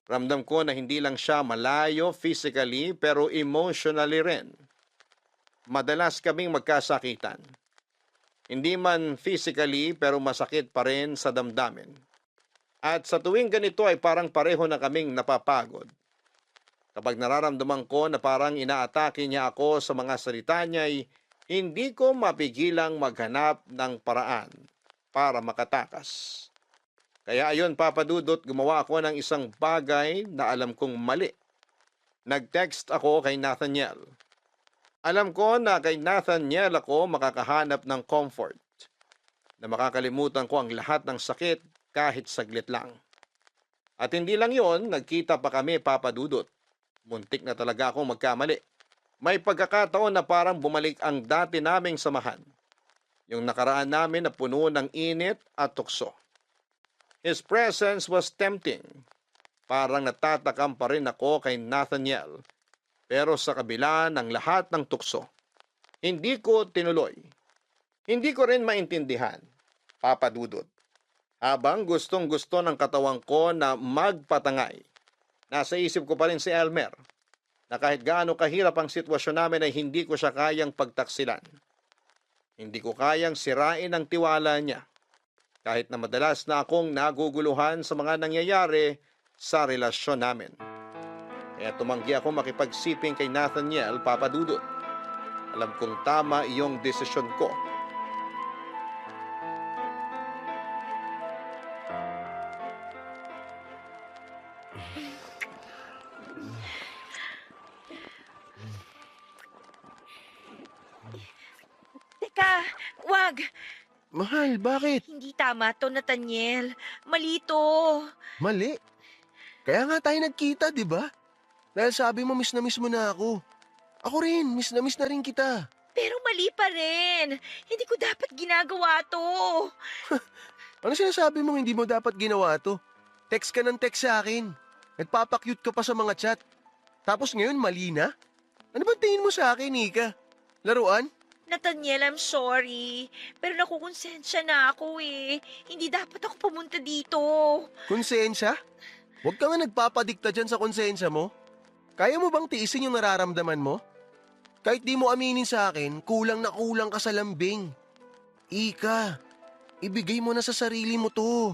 Ramdam ko na hindi lang siya malayo physically pero emotionally rin. Madalas kaming magkasakitan. Hindi man physically pero masakit pa rin sa damdamin. At sa tuwing ganito ay parang pareho na kaming napapagod. Kapag nararamdaman ko na parang inaatake niya ako sa mga salita niya ay hindi ko mapigilang maghanap ng paraan para makatakas. Kaya ayon, Papa Dudut, gumawa ako ng isang bagay na alam kong mali. Nag-text ako kay Nathaniel. Alam ko na kay Nathaniel ako makakahanap ng comfort. Na makakalimutan ko ang lahat ng sakit kahit saglit lang. At hindi lang yon, nagkita pa kami, Papa Dudut. Muntik na talaga akong magkamali. May pagkakataon na parang bumalik ang dati naming samahan. Yung nakaraan namin na puno ng init at tukso. His presence was tempting. Parang natatakam pa rin ako kay Nathaniel. Pero sa kabila ng lahat ng tukso, hindi ko tinuloy. Hindi ko rin maintindihan, Papa Dudut. Habang gustong-gusto ng katawan ko na magpatangay, nasa isip ko pa rin si Elmer, na kahit gaano kahirap ang sitwasyon namin ay hindi ko siya kayang pagtaksilan. Hindi ko kayang sirain ang tiwala niya, kahit na madalas na akong naguguluhan sa mga nangyayari sa relasyon namin. Kaya tumanggi ako makipagsiping kay Nathaniel, Papa Dudut. Alam kong tama iyong desisyon ko. Teka, wag! Mahal, bakit? Hindi tama to, Nathaniel. Mali to. Mali. Kaya nga tayo nagkita, di ba? Dahil sabi mo miss mo na ako. Ako rin, miss na rin kita. Pero mali pa rin. Hindi ko dapat ginagawa to. Ano sinasabi mong hindi mo dapat ginawa to? Text ka ng text sa akin. Nagpapakyut ka pa sa mga chat. Tapos ngayon mali na? Ano ba tingin mo sa akin, Nika? Laruan? Nathaniel, I'm sorry. Pero nakukonsensya na ako eh. Hindi dapat ako pumunta dito. Konsensya? Huwag ka nga nagpapadikta dyan sa konsensya mo. Kaya mo bang tiisin yung nararamdaman mo? Kahit di mo aminin sa akin, kulang na kulang ka sa lambing. Ika, ibigay mo na sa sarili mo to.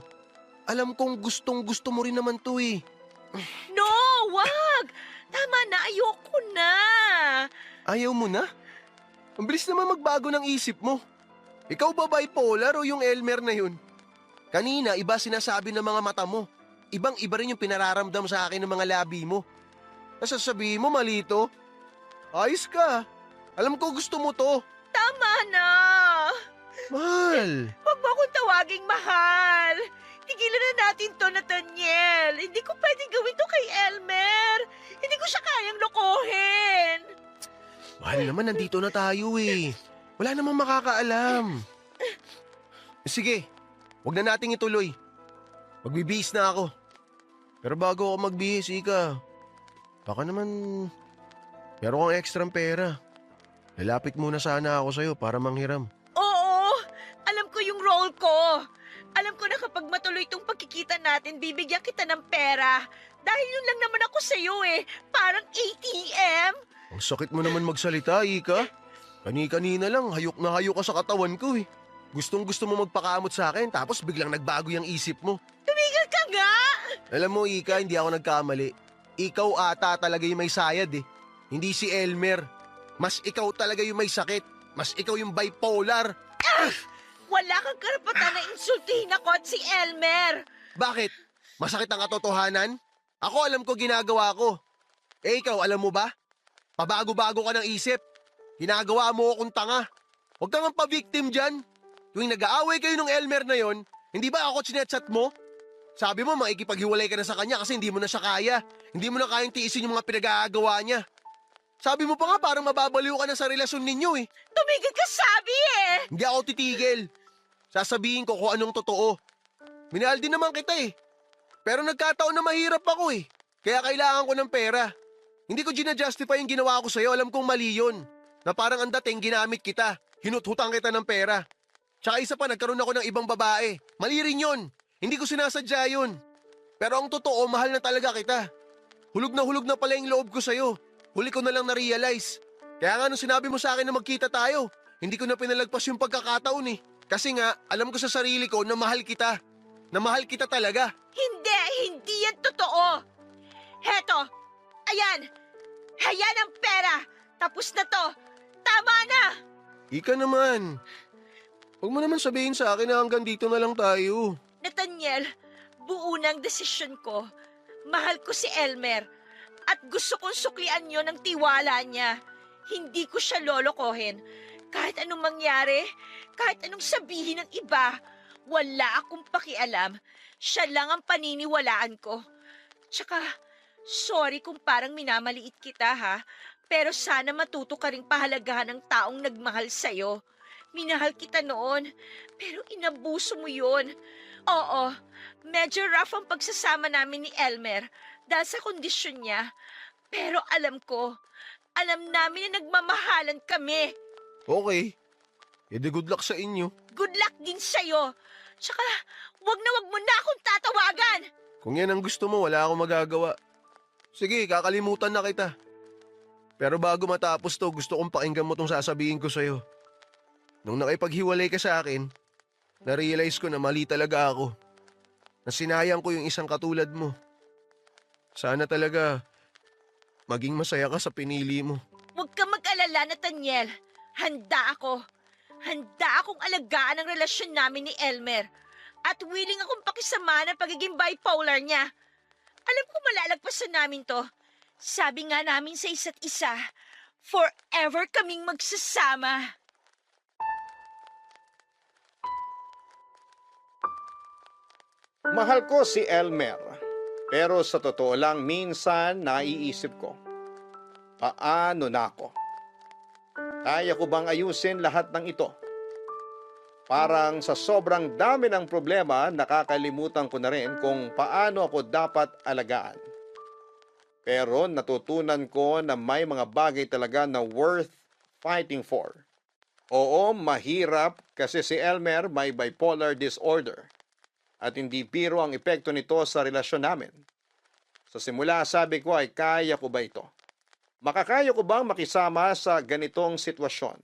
Alam kong gustong gusto mo rin naman to eh. No, wag! Tama na, ayoko na. Ayaw mo na? Ang bilis naman magbago ng isip mo. Ikaw ba bipolar o yung Elmer na yun? Kanina, iba sinasabi ng mga mata mo. Ibang-iba rin yung pinararamdam sa akin ng mga labi mo. Nasasabihin mo mali to? Ayos ka. Alam ko gusto mo to. Tama na! Mahal. Huwag mo akong tawaging mahal. Tigilan na natin to, Nathaniel. Hindi ko pwedeng gawin to kay Elmer. Hindi ko siya kayang lokohin. Mahal naman, nandito na tayo eh. Wala namang makakaalam. Sige, wag na nating ituloy. Magbibihis na ako. Pero bago ako magbihis, Ika, baka naman meron kang ekstrang pera. Lalapit muna sana ako sa'yo para manghiram. Oo, alam ko yung role ko. Alam ko na kapag matuloy itong pagkikita natin, bibigyan kita ng pera. Dahil yun lang naman ako sa'yo eh. Parang ATM. Ang sakit mo naman magsalita, Ika. Kani-kanina lang, hayok na hayok ka sa katawan ko eh. Gustong-gusto mo magpakamot sa akin, tapos biglang nagbago yung isip mo. Tumigil ka nga! Alam mo, Ika, hindi ako nagkamali. Ikaw ata talaga yung may sayad eh. Hindi si Elmer. Mas ikaw talaga yung may sakit. Mas ikaw yung bipolar. Wala kang karapatan na insultihin ako at si Elmer. Bakit? Masakit ang katotohanan? Ako alam ko ginagawa ko. Eh ikaw, alam mo ba? Pabago-bago ka ng isip. Ginagawa mo akong tanga. Huwag kang pa-victim dyan. Tuwing nag-aaway kayo ng Elmer na yon, hindi ba ako chinechat mo? Sabi mo makikipaghiwalay ka na sa kanya kasi hindi mo na siya kaya. Hindi mo na kayang tiisin yung mga pinag-aagawa niya. Sabi mo pa nga parang mababaliw ka na sa relasyon ninyo eh. Tumigil ka sabi eh. Hindi ako titigil. Sasabihin ko kung anong totoo. Minahal din naman kita eh. Pero nagkataon na mahirap ako eh. Kaya kailangan ko ng pera. Hindi ko gina-justify yung ginawa ko sa'yo. Alam kong mali yun. Na parang ang dating ginamit kita. Hinuthutang kita ng pera. Tsaka isa pa, nagkaroon ako ng ibang babae. Mali rin yun. Hindi ko sinasadya yun. Pero ang totoo, mahal na talaga kita. Hulog na pala yung loob ko sa'yo. Huli ko na lang na-realize. Kaya nga nung sinabi mo sa akin na magkita tayo, hindi ko na pinalagpas yung pagkakataon eh. Kasi nga, alam ko sa sarili ko na mahal kita. Na mahal kita talaga. Hindi yan totoo. Heto, ayan. Ayan ang pera. Tapos na to. Tama na. Ika naman. Huwag mo naman sabihin sa akin na hanggang dito na lang tayo. Nathaniel, buo na ang desisyon ko. Mahal ko si Elmer. At gusto kong suklian niyo ng tiwala niya. Hindi ko siya lolokohin. Kahit anong mangyari, kahit anong sabihin ng iba, wala akong pakialam. Siya lang ang paniniwalaan ko. Tsaka, sorry kung parang minamaliit kita ha, pero sana matuto ka ring pahalagahan ng taong nagmahal sa'yo. Minahal kita noon, pero inabuso mo yun. Oo, medyo rough ang pagsasama namin ni Elmer dahil sa kondisyon niya. Pero alam namin na nagmamahalan kami. Okay. Edi good luck sa inyo. Good luck din sa'yo. Tsaka, wag mo na akong tatawagan. Kung yan ang gusto mo, wala akong magagawa. Sige, kakalimutan na kita. Pero bago matapos to, gusto kong pakinggan mo tong sasabihin ko sa'yo. Nung nakipaghiwalay ka sa akin, na-realize ko na mali talaga ako. Na sinayang ko yung isang katulad mo. Sana talaga maging masaya ka sa pinili mo. Huwag ka mag-alala, Nathaniel. Handa ako. Handa akong alagaan ang relasyon namin ni Elmer. At willing akong pakisama ng pagiging bipolar niya. Alam ko malalagpasan namin to. Sabi nga namin sa isa't isa, forever kaming magsasama. Mahal ko si Elmer. Pero sa totoo lang, minsan naiisip ko, paano na ako? Kaya ko bang ayusin lahat ng ito? Parang sa sobrang dami ng problema, nakakalimutan ko na rin kung paano ako dapat alagaan. Pero natutunan ko na may mga bagay talaga na worth fighting for. Oo, mahirap kasi si Elmer may bipolar disorder. At hindi biro ang epekto nito sa relasyon namin. Sa simula sabi ko ay kaya ko ba ito? Makakaya ko bang makisama sa ganitong sitwasyon?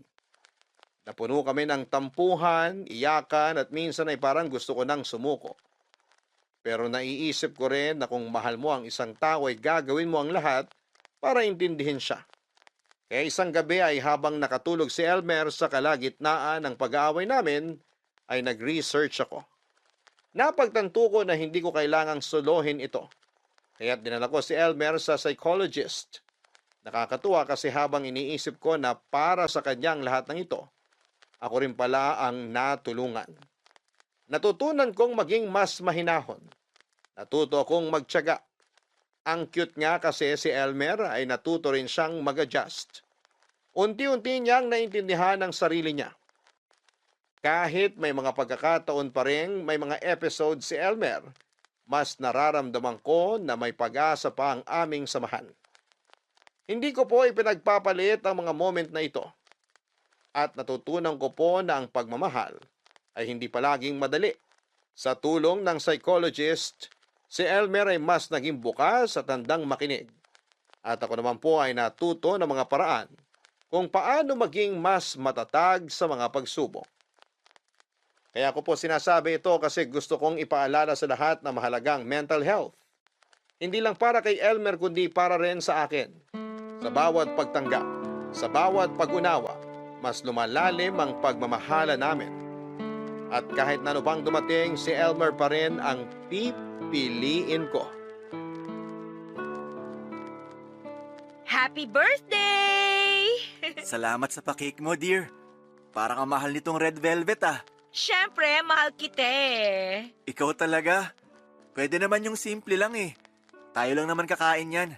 Napuno kami ng tampuhan, iyakan at minsan ay parang gusto ko nang sumuko. Pero naiisip ko rin na kung mahal mo ang isang tao ay gagawin mo ang lahat para intindihin siya. Kaya isang gabi ay habang nakatulog si Elmer sa kalagitnaan ng pag-aaway namin, ay nag-research ako. Napagtanto ko na hindi ko kailangang solohin ito. Kaya't dinala ko si Elmer sa psychologist. Nakakatuwa kasi habang iniisip ko na para sa kanyang lahat ng ito, ako rin pala ang natulungan. Natutunan kong maging mas mahinahon. Natuto akong magtiyaga. Ang cute nga kasi si Elmer ay natuto rin siyang mag-adjust. Unti-unti niyang naintindihan ang sarili niya. Kahit may mga pagkakataon pa rin, may mga episode si Elmer, mas nararamdaman ko na may pag-asa pa ang aming samahan. Hindi ko po ipinagpapalit ang mga moment na ito. At natutunan ko po na ang pagmamahal ay hindi palaging madali. Sa tulong ng psychologist, si Elmer ay mas naging bukas at handang makinig. At ako naman po ay natuto ng mga paraan kung paano maging mas matatag sa mga pagsubok. Kaya ko po sinasabi ito kasi gusto kong ipaalala sa lahat na mahalagang mental health. Hindi lang para kay Elmer kundi para rin sa akin. Sa bawat pagtanggap, sa bawat pag-unawa, mas lumalalim ang pagmamahala namin. At kahit na ano pang dumating, si Elmer pa rin ang pipiliin ko. Happy birthday! Salamat sa pakik mo, dear. Parang ang mahal nitong red velvet ah. Siyempre, mahal kita eh. Ikaw talaga. Pwede naman yung simple lang eh. Tayo lang naman kakain yan.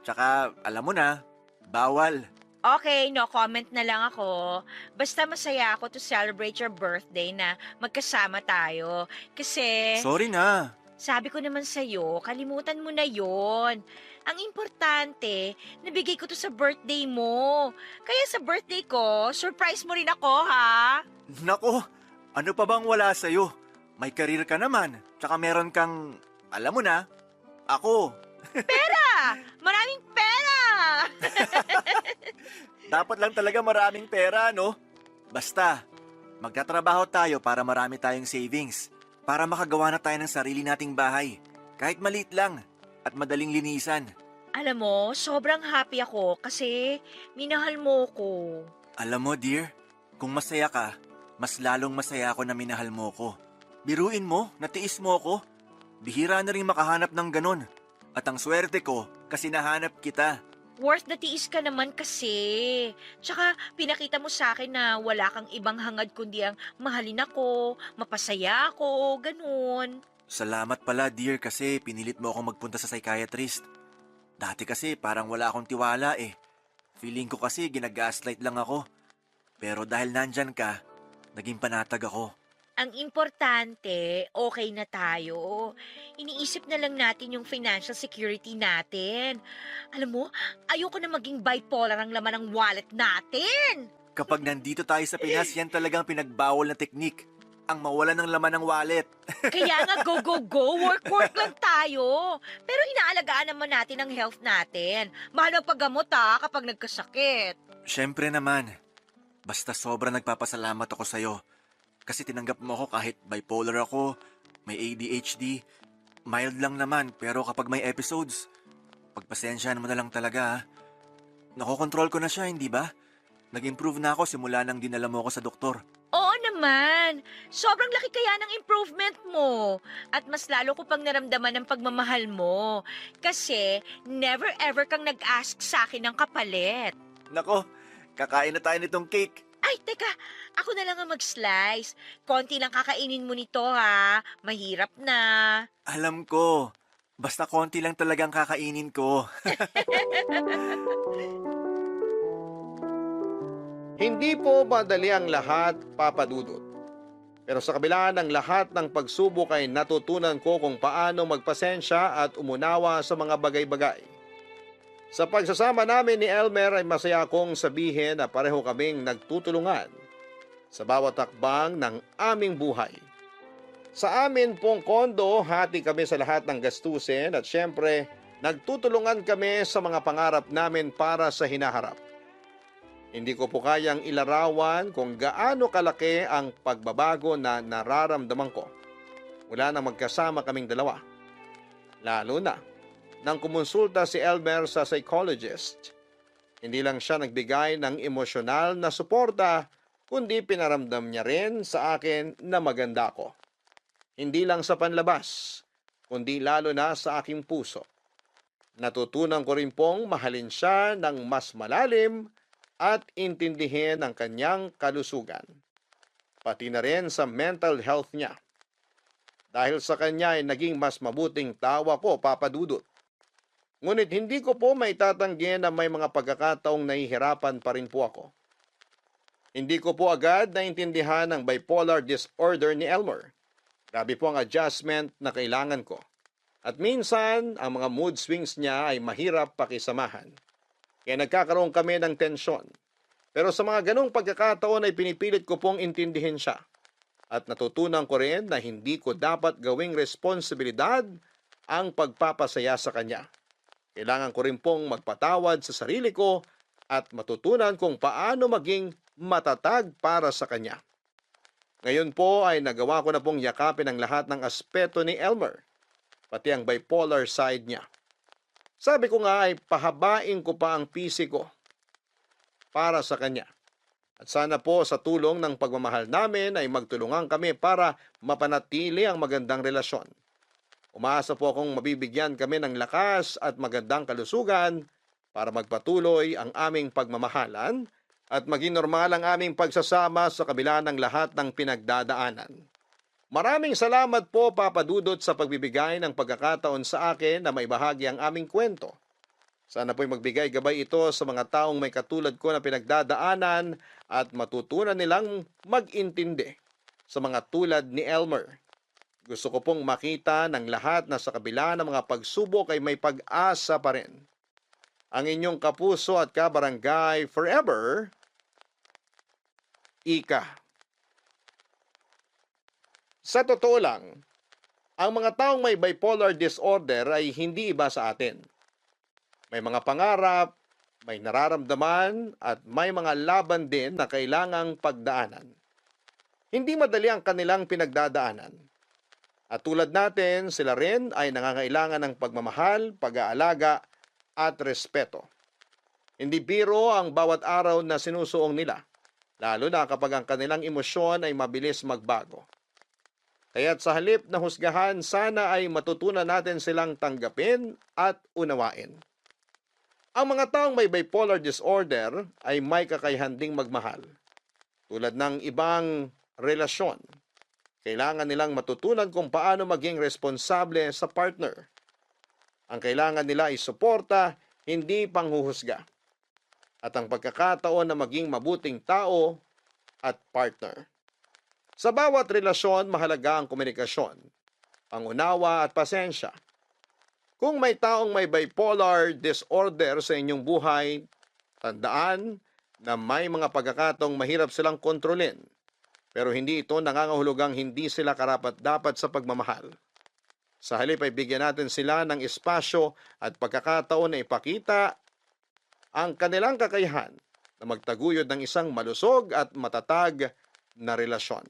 Tsaka, alam mo na, bawal. Okay, no comment na lang ako. Basta masaya ako to celebrate your birthday na magkasama tayo. Kasi, Sorry na. sabi ko naman sa'yo, kalimutan mo na yon. Ang importante, nabigay ko to sa birthday mo. Kaya sa birthday ko, surprise mo rin ako, ha? Nako, ano pa bang wala sa'yo? May karir ka naman. Tsaka meron kang, alam mo na, ako. Maraming pera! Dapat lang talaga maraming pera, no? Basta, magtatrabaho tayo para marami tayong savings. Para makagawa na tayo ng sarili nating bahay. Kahit maliit lang at madaling linisan. Alam mo, sobrang happy ako kasi minahal mo ko. Alam mo, dear, kung masaya ka, mas lalong masaya ako na minahal mo ko. Biruin mo, natiis mo ko. Bihira na rin makahanap ng ganon. At ang swerte ko, kasi nahanap kita. Worth na tiis ka naman kasi. Tsaka pinakita mo sa akin na wala kang ibang hangad kundi ang mahalin ako, mapasaya ako, ganun. Salamat pala, dear, kasi pinilit mo akong magpunta sa psychiatrist. Dati kasi parang wala akong tiwala eh. Feeling ko kasi ginagaslight lang ako. Pero dahil nandyan ka, naging panatag ako. Ang importante, okay na tayo. Iniisip na lang natin yung financial security natin. Alam mo, ayoko na maging bipolar ang laman ng wallet natin. Kapag nandito tayo sa Pinas, yan talagang pinagbawal na teknik. Ang mawalan ng laman ng wallet. Kaya nga go, go, go, work lang tayo. Pero inaalagaan naman natin ang health natin. Mahal ang paggamot kapag nagkasakit. Siyempre naman. Basta sobrang nagpapasalamat ako sa'yo. Kasi tinanggap mo ako kahit bipolar ako, may ADHD. Mild lang naman, pero kapag may episodes, pagpasensyahan mo na lang talaga ha. Nakokontrol ko na siya, hindi ba? Nag-improve na ako simula nang dinala mo ako sa doktor. Oo naman. Sobrang laki kaya ng improvement mo. At mas lalo ko pang naramdaman ng pagmamahal mo. Kasi never ever kang nag-ask sa akin ng kapalit. Nako, kakain na tayo nitong cake. Ay, teka. Ako na lang ang mag-slice. Konti lang kakainin mo nito ha. Mahirap na. Alam ko. Basta konti lang talagang kakainin ko. Hindi po madali ang lahat, Papa Dudut. Pero sa kabila ng lahat ng pagsubok ay natutunan ko kung paano magpasensya at umunawa sa mga bagay-bagay. Sa pagsasama namin ni Elmer ay masaya akong sabihin na pareho kaming nagtutulungan sa bawat takbang ng aming buhay. Sa amin pong kondo, hati kami sa lahat ng gastusin at syempre, nagtutulungan kami sa mga pangarap namin para sa hinaharap. Hindi ko po kayang ilarawan kung gaano kalaki ang pagbabago na nararamdaman ko mula na magkasama kaming dalawa. Lalo na nang kumonsulta si Elmer sa psychologist. Hindi lang siya nagbigay ng emosyonal na suporta, kundi pinaramdam niya rin sa akin na maganda ako. Hindi lang sa panlabas, kundi lalo na sa aking puso. Natutunan ko rin pong mahalin siya ng mas malalim at intindihin ang kanyang kalusugan. Pati na rin sa mental health niya. Dahil sa kanya ay naging mas mabuting tao ako, Papa Dudut. Ngunit hindi ko po maitatanggi na may mga pagkakataong nahihirapan pa rin po ako. Hindi ko po agad naintindihan ang bipolar disorder ni Elmer. Grabe po ang adjustment na kailangan ko. At minsan, ang mga mood swings niya ay mahirap pakisamahan. Kaya nagkakaroon kami ng tensyon. Pero sa mga ganong pagkakataon ay pinipilit ko pong intindihin siya. At natutunan ko rin na hindi ko dapat gawing responsibilidad ang pagpapasaya sa kanya. Kailangan ko rin pong magpatawad sa sarili ko at matutunan kung paano maging matatag para sa kanya. Ngayon po ay nagawa ko na pong yakapin ang lahat ng aspeto ni Elmer, pati ang bipolar side niya. Sabi ko nga ay pahabain ko pa ang PC ko para sa kanya. At sana po sa tulong ng pagmamahal namin ay magtulungan kami para mapanatili ang magandang relasyon. Umaasa po akong mabibigyan kami ng lakas at magandang kalusugan para magpatuloy ang aming pagmamahalan at maging normal ang aming pagsasama sa kabila ng lahat ng pinagdadaanan. Maraming salamat po, Papa Dudut, sa pagbibigay ng pagkakataon sa akin na maibahagi ang aming kwento. Sana po'y magbigay gabay ito sa mga taong may katulad ko na pinagdadaanan at matutunan nilang mag-intindi sa mga tulad ni Elmer. Gusto ko pong makita ng lahat na sa kabila ng mga pagsubok ay may pag-asa pa rin. Ang inyong kapuso at kabarangay forever, Ika. Sa totoo lang, ang mga taong may bipolar disorder ay hindi iba sa atin. May mga pangarap, may nararamdaman, at may mga laban din na kailangang pagdaanan. Hindi madali ang kanilang pinagdadaanan. At tulad natin, sila rin ay nangangailangan ng pagmamahal, pag-aalaga, at respeto. Hindi biro ang bawat araw na sinusuong nila, lalo na kapag ang kanilang emosyon ay mabilis magbago. Kaya't sa halip na husgahan, sana ay matutunan natin silang tanggapin at unawain. Ang mga taong may bipolar disorder ay may kakayahan ding magmahal. Tulad ng ibang relasyon, kailangan nilang matutunan kung paano maging responsable sa partner. Ang kailangan nila ay suporta, hindi panghuhusga. At ang pagkakataon na maging mabuting tao at partner. Sa bawat relasyon, mahalaga ang komunikasyon, pangunawa at pasensya. Kung may taong may bipolar disorder sa inyong buhay, tandaan na may mga pagkakataong mahirap silang kontrolin. Pero hindi ito nangangahulugang hindi sila karapat-dapat sa pagmamahal. Sa halip ay bigyan natin sila ng espasyo at pagkakataon na ipakita ang kanilang kakayahan na magtaguyod ng isang malusog at matatag na relasyon.